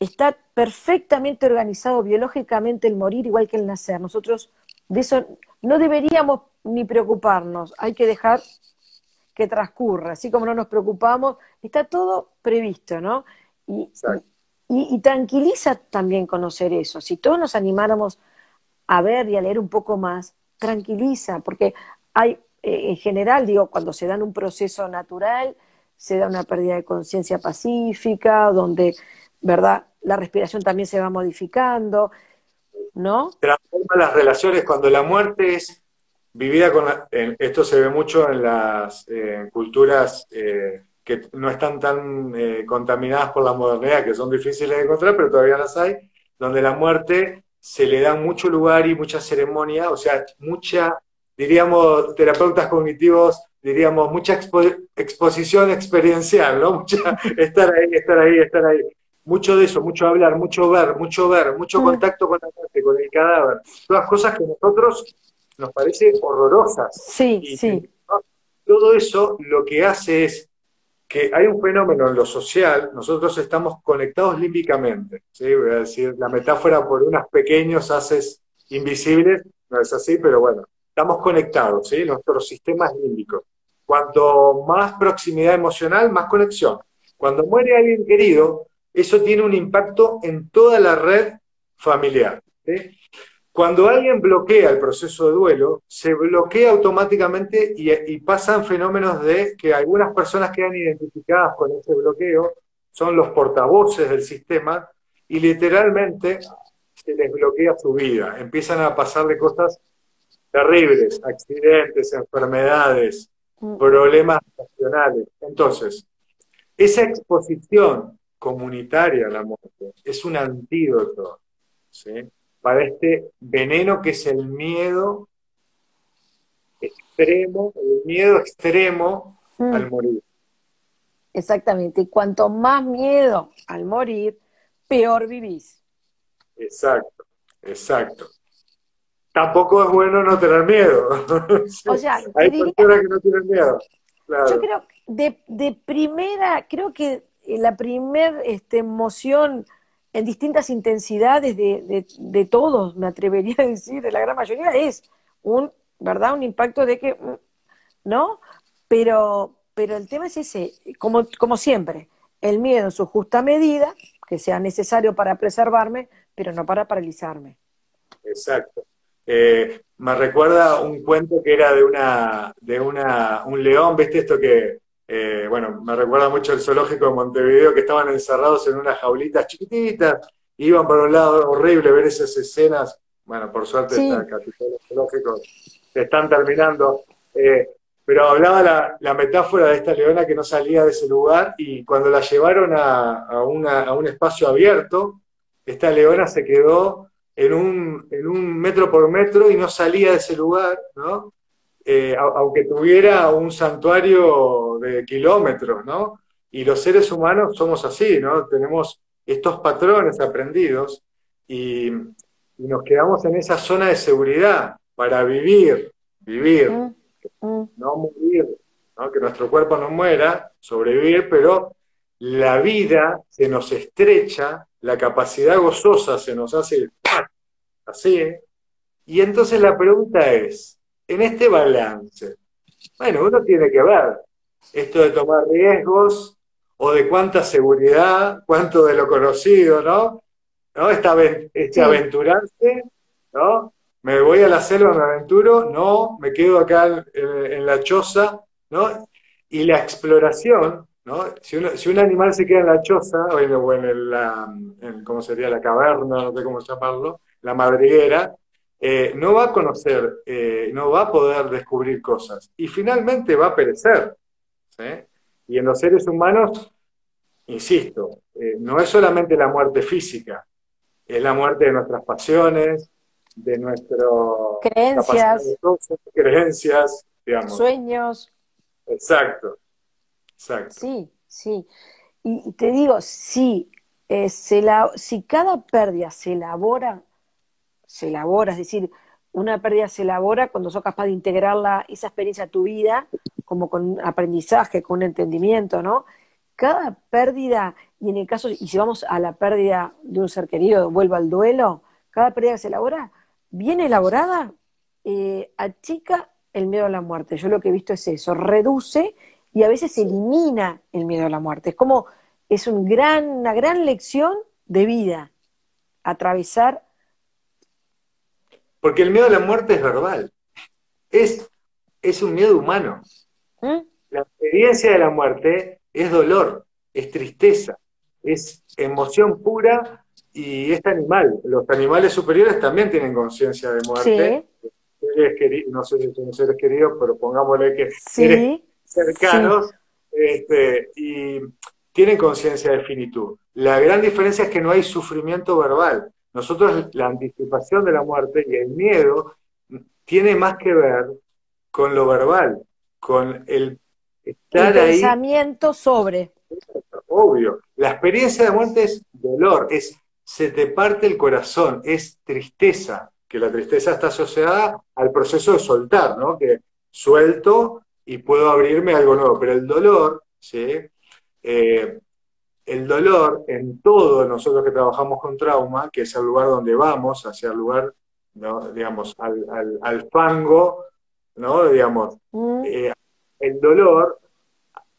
está perfectamente organizado biológicamente el morir igual que el nacer. Nosotros de eso no deberíamos ni preocuparnos, hay que dejar que transcurra, así como no nos preocupamos, está todo previsto, ¿no? Y, y, Exacto. y tranquiliza también conocer eso. Si todos nos animáramos a ver y a leer un poco más, tranquiliza, porque hay, en general, digo, cuando se da en un proceso natural, se da una pérdida de conciencia pacífica, donde, ¿verdad? La respiración también se va modificando, ¿no? Transforma las relaciones cuando la muerte es vivida esto se ve mucho en las culturas que no están tan contaminadas por la modernidad, que son difíciles de encontrar, pero todavía las hay, donde la muerte se le da mucho lugar y mucha ceremonia, o sea, mucha, diríamos, terapeutas cognitivos, diríamos, mucha exposición experiencial, ¿no? Mucha, estar ahí, estar ahí, estar ahí. Mucho de eso, mucho hablar, mucho ver, mucho Mm, contacto con la muerte, con el cadáver. Todas cosas que a nosotros nos parece horrorosas. sí, Y sí. ¿no? Todo eso lo que hace es que hay un fenómeno en lo social, nosotros estamos conectados límbicamente, ¿sí? Voy a decir la metáfora por unos pequeños haces invisibles, no es así, pero bueno, estamos conectados, ¿sí? Nuestro sistema es límbico. Cuanto más proximidad emocional, más conexión. Cuando muere alguien querido, eso tiene un impacto en toda la red familiar, ¿sí? Cuando alguien bloquea el proceso de duelo, se bloquea automáticamente y pasan fenómenos de que algunas personas quedan identificadas con ese bloqueo, son los portavoces del sistema y literalmente se les bloquea su vida. Empiezan a pasarle cosas terribles, accidentes, enfermedades, Mm, problemas nacionales. Entonces, esa exposición comunitaria a la muerte es un antídoto, ¿sí?, para este veneno que es el miedo extremo mm, al morir. exactamente. Y cuanto más miedo al morir, peor vivís. Exacto, exacto. Tampoco es bueno no tener miedo. Sí. O sea, te Hay diría, personas que no tienen miedo. yo Claro, creo, de primera, creo que la primer emoción en distintas intensidades de todos, me atrevería a decir, de la gran mayoría, es ¿verdad? Un impacto de que, ¿no? Pero el tema es ese, como siempre, el miedo en su justa medida, que sea necesario para preservarme, pero no para paralizarme. exacto. Me recuerda un cuento que era un león, ¿viste esto que, bueno, me recuerda mucho el zoológico de Montevideo, que estaban encerrados en unas jaulitas chiquititas, iban por un lado, horrible ver esas escenas, bueno, por suerte está Sí, casi todos los zoológicos se están terminando, pero hablaba la metáfora de esta leona que no salía de ese lugar y cuando la llevaron a un espacio abierto, esta leona se quedó en un metro por metro y no salía de ese lugar, ¿no? Aunque tuviera un santuario de kilómetros, ¿no? Y los seres humanos somos así, ¿no? Tenemos estos patrones aprendidos y nos quedamos en esa zona de seguridad para vivir, mm, mm, no morir, ¿no? Que nuestro cuerpo no muera, sobrevivir, pero la vida se nos estrecha, la capacidad gozosa se nos hace así, ¿eh? Y entonces la pregunta es, en este balance, bueno, uno tiene que ver esto de tomar riesgos o de cuánta seguridad, cuánto de lo conocido, ¿no? ¿No? Este sí, aventurarse, ¿no? Me voy a la selva, me aventuro, no, me quedo acá en la choza, ¿no? Y la exploración, ¿no? Si un animal se queda en la choza, o ¿cómo sería? La caverna, no sé cómo llamarlo, la madriguera, no va a conocer, no va a poder descubrir cosas. Y finalmente va a perecer, ¿sí? Y en los seres humanos, insisto, no es solamente la muerte física, es la muerte de nuestras pasiones, de nuestra capacidad de Creencias, cosas, creencias, digamos. sueños, Exacto, exacto. sí, sí. Y te digo, si, si cada pérdida se elabora, es decir, una pérdida se elabora cuando sos capaz de integrarla, esa experiencia a tu vida, como con un aprendizaje, con un entendimiento, ¿no? Cada pérdida, y en el caso, y si vamos a la pérdida de un ser querido, vuelvo al duelo, cada pérdida que se elabora, bien elaborada, achica el miedo a la muerte. Yo lo que he visto es eso, reduce y a veces elimina el miedo a la muerte. Es como, es una gran lección de vida, atravesar. Porque el miedo a la muerte es verbal, es, es un miedo humano. ¿Mm? La experiencia de la muerte es dolor, es tristeza, es emoción pura y es animal. Los animales superiores también tienen conciencia de muerte. Sí, No sé si son seres queridos, pero pongámosle que seres sí, sí, cercanos, y tienen conciencia de finitud. La gran diferencia es que no hay sufrimiento verbal. Nosotros, la anticipación de la muerte y el miedo tiene más que ver con lo verbal, con el el estar ahí, pensamiento sobre. obvio. La experiencia de muerte es dolor, se te parte el corazón, es tristeza, que la tristeza está asociada al proceso de soltar, ¿no? Que suelto y puedo abrirme a algo nuevo, pero el dolor, ¿sí? Eh, el dolor en todo, nosotros que trabajamos con trauma, que es el lugar donde vamos, hacia el lugar, ¿no? Digamos, al fango, ¿no? Digamos, Mm, eh, el dolor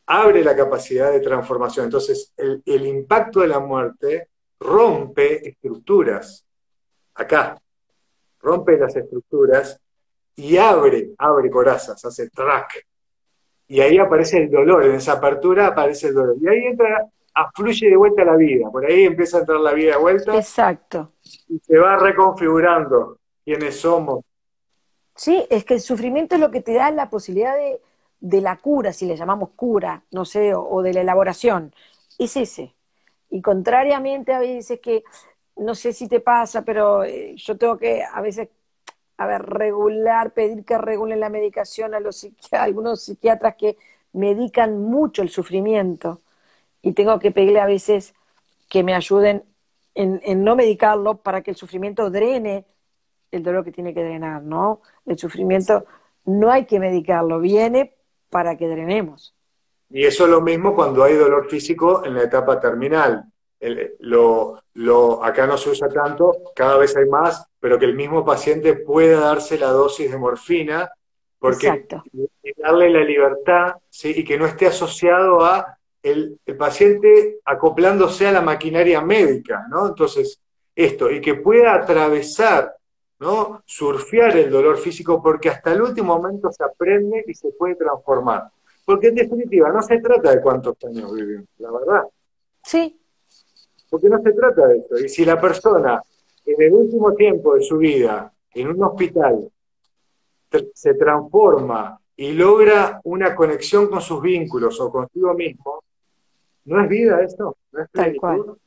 abre la capacidad de transformación. Entonces, el impacto de la muerte rompe estructuras, acá, rompe las estructuras y abre corazas, hace track. Y ahí aparece el dolor, en esa apertura aparece el dolor. Y ahí afluye de vuelta la vida, por ahí empieza a entrar la vida de vuelta exacto. y se va reconfigurando quiénes somos. Sí, es que el sufrimiento es lo que te da la posibilidad de la cura, si le llamamos cura, no sé, o de la elaboración. Es ese. Y contrariamente a veces que, no sé si te pasa, pero yo tengo que a veces, a ver, pedir que regulen la medicación a a algunos psiquiatras que medican mucho el sufrimiento. Y tengo que pedirle a veces que me ayuden en no medicarlo para que el sufrimiento drene el dolor que tiene que drenar, ¿no? El sufrimiento no hay que medicarlo, viene para que drenemos. Y eso es lo mismo cuando hay dolor físico en la etapa terminal. Acá no se usa tanto, cada vez hay más, pero que el mismo paciente pueda darse la dosis de morfina, porque Exacto. y darle la libertad, ¿sí? Y que no esté asociado a el paciente acoplándose a la maquinaria médica, ¿no? Entonces, esto, y que pueda atravesar, ¿no? Surfear el dolor físico, porque hasta el último momento se aprende y se puede transformar. Porque en definitiva no se trata de cuántos años vivimos, la verdad. Sí, Porque no se trata de eso. Y si la persona en el último tiempo de su vida, en un hospital, se transforma y logra una conexión con sus vínculos o consigo mismo, ¿no es vida eso? ¿No es tal cual, plenitud?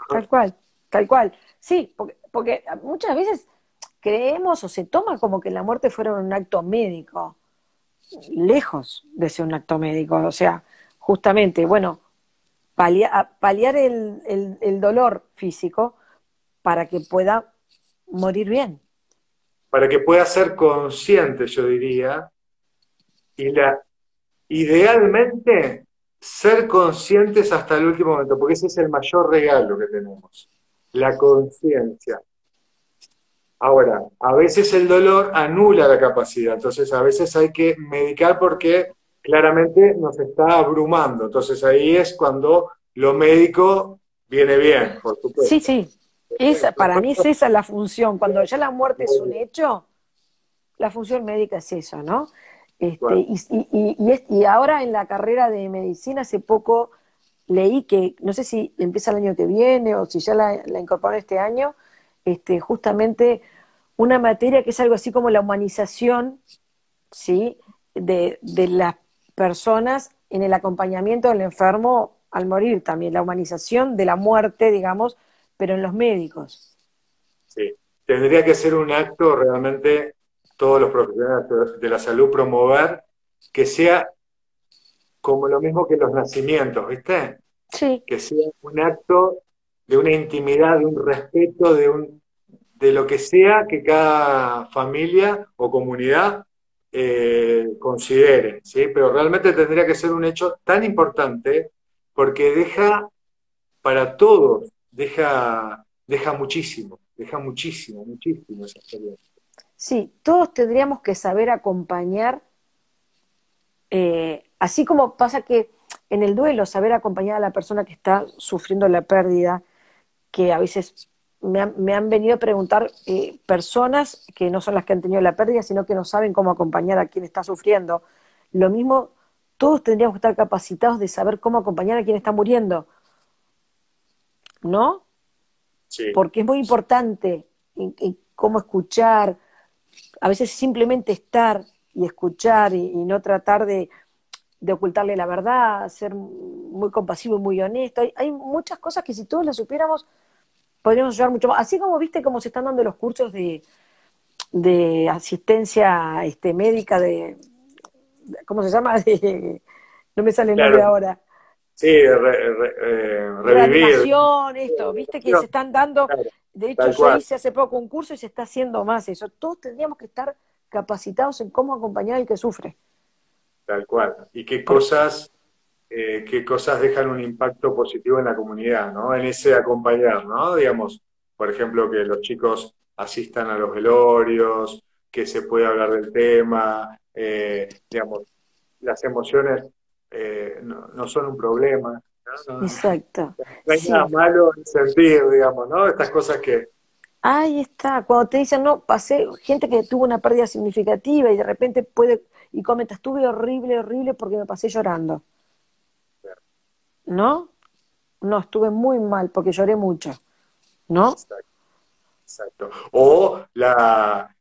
tal cual, tal cual. Sí, porque muchas veces creemos o se toma como que la muerte fuera un acto médico, lejos de ser un acto médico. O sea, justamente, bueno, paliar el dolor físico para que pueda morir bien. Para que pueda ser consciente, yo diría, y idealmente ser conscientes hasta el último momento, porque ese es el mayor regalo que tenemos, la conciencia. Ahora, a veces el dolor anula la capacidad, entonces a veces hay que medicar porque claramente nos está abrumando. Entonces ahí es cuando lo médico viene bien, por Sí, supuesto. sí, para mí es esa la función. Cuando ya la muerte es un hecho, la función médica es eso, ¿no? Bueno, Y ahora en la carrera de medicina, hace poco leí que, no sé si empieza el año que viene o si ya la incorporaron este año, justamente una materia que es algo así como la humanización, ¿sí? De las personas en el acompañamiento del enfermo al morir también, la humanización de la muerte, digamos, pero en los médicos. sí. Tendría que ser un acto realmente, todos los profesionales de la salud promover que sea como lo mismo que los nacimientos, ¿viste? Sí, Que sea un acto de una intimidad, de un respeto, de lo que sea que cada familia o comunidad considere, ¿sí? Pero realmente tendría que ser un hecho tan importante porque deja para todos, deja muchísimo, muchísimo esa experiencia. sí, todos tendríamos que saber acompañar, así como pasa que en el duelo, saber acompañar a la persona que está sufriendo la pérdida, que a veces me han venido a preguntar personas que no son las que han tenido la pérdida, sino que no saben cómo acompañar a quien está sufriendo. Lo mismo, todos tendríamos que estar capacitados de saber cómo acompañar a quien está muriendo, ¿no? Sí, Porque es muy importante en cómo escuchar, a veces simplemente estar y escuchar y no tratar de ocultarle la verdad, ser muy compasivo y muy honesto. Hay muchas cosas que si todos las supiéramos podríamos ayudar mucho más. Así como viste cómo se están dando los cursos de asistencia médica ¿cómo se llama? No me sale el nombre claro, ahora. sí, revivir, Reanimación, esto, viste que se están dando. claro, De hecho, tal yo cual. hice hace poco un curso y se está haciendo más eso. Todos tendríamos que estar capacitados en cómo acompañar al que sufre. Tal cual. Y Por- qué cosas dejan un impacto positivo en la comunidad, ¿no? En ese acompañar, ¿no? Digamos, por ejemplo, que los chicos asistan a los velorios, que se pueda hablar del tema, digamos, las emociones no son un problema, ¿no? exacto. No hay nada Sí, malo en sentir, digamos, ¿no? Estas cosas que, ahí está. Cuando te dicen, no, pasé, gente que tuvo una pérdida significativa y de repente puede, y comenta, estuve horrible, horrible porque me pasé llorando. ¿No? No, estuve muy mal porque lloré mucho. ¿No? exacto. O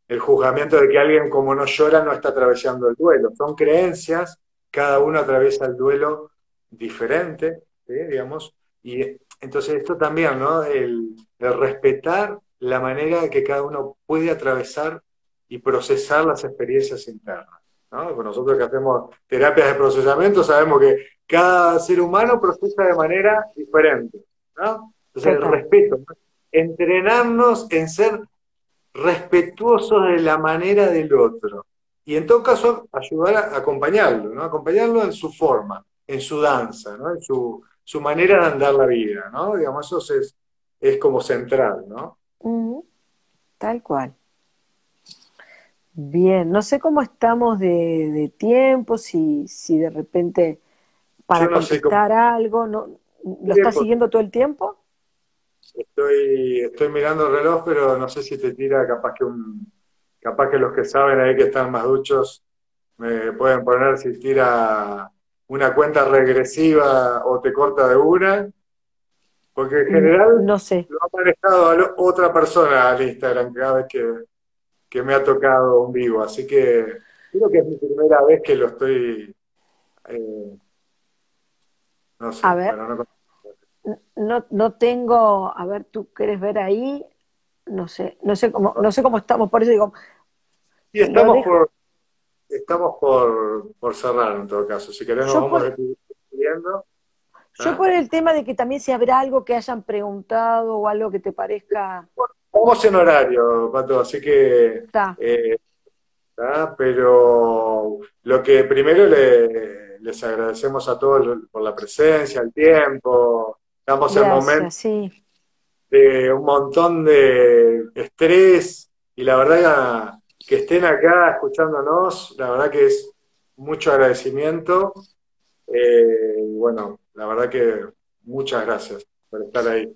el juzgamiento de que alguien como no llora no está atravesando el duelo. Son creencias, cada uno atraviesa el duelo diferente, ¿sí? Digamos. Y entonces esto también, ¿no? El respetar la manera que cada uno puede atravesar y procesar las experiencias internas. ¿No? Pues nosotros que hacemos terapias de procesamiento sabemos que cada ser humano procesa de manera diferente. ¿No? Entonces el Total. respeto, ¿no? Entrenarnos en ser respetuosos de la manera del otro. Y en todo caso, ayudar a acompañarlo, ¿no? Acompañarlo en su forma, en su danza, ¿no? En su manera de andar la vida, ¿no? Digamos, eso es como central, ¿no? Ujú, tal cual. Bien, no sé cómo estamos de tiempo, si de repente Yo para no sé cómo contestar algo, ¿no? ¿Lo estás tiempo, siguiendo todo el tiempo? estoy mirando el reloj, pero no sé si te tira capaz que los que saben ahí que están más duchos me pueden poner si tira una cuenta regresiva o te corta de una, porque en general No sé. lo ha manejado otra persona al Instagram cada vez que me ha tocado un vivo, así que creo que es mi primera vez que lo estoy, eh, no A sé, ver, bueno, no. no tengo, a ver, ¿tú quieres ver ahí? No sé, no sé cómo estamos, por eso digo, Y lo dejo. estamos por cerrar en todo caso, si querés nos Yo vamos por, despidiendo, yo ¿ah? por el tema de que también si habrá algo que hayan preguntado o algo que te parezca, Vamos en horario, Pato, así que está, ¿tá? Pero lo que primero les agradecemos a todos por la presencia, el tiempo. Estamos en momentos gracias, sí. de un montón de estrés y la verdad que estén acá escuchándonos, la verdad que es mucho agradecimiento. Y bueno, la verdad que muchas gracias por estar ahí.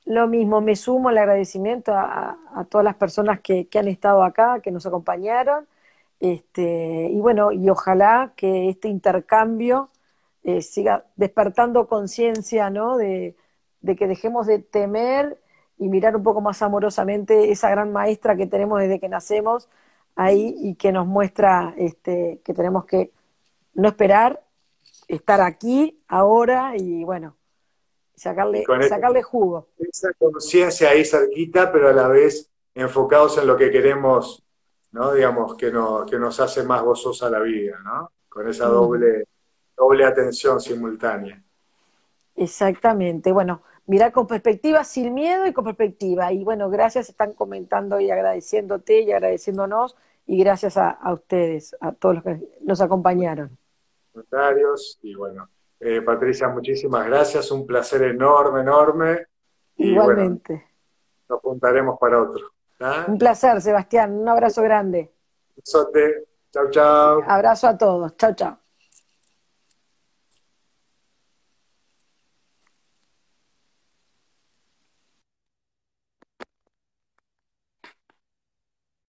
Lo mismo, me sumo el agradecimiento a todas las personas que han estado acá, que nos acompañaron. Y bueno, y ojalá que este intercambio siga despertando conciencia, ¿no? De que dejemos de temer y mirar un poco más amorosamente esa gran maestra que tenemos desde que nacemos ahí y que nos muestra que tenemos que no esperar, estar aquí, ahora y bueno, Y sacarle, con sacarle jugo. esa conciencia ahí cerquita, pero a la vez enfocados en lo que queremos, ¿no? Digamos, que nos hace más gozosa la vida, ¿no? Con esa Ujú. doble atención simultánea. Exactamente. Bueno, mirar con perspectiva, sin miedo y con perspectiva. Y bueno, gracias, están comentando y agradeciéndote y agradeciéndonos. Y gracias a ustedes, a todos los que nos acompañaron. Comentarios, y bueno, Patricia, muchísimas gracias, un placer enorme, enorme, y bueno, Igualmente. nos juntaremos para otro. ¿Tá? Un placer, Sebastián. Un abrazo grande. Besote, chau, chau. Abrazo a todos. Chao, chao.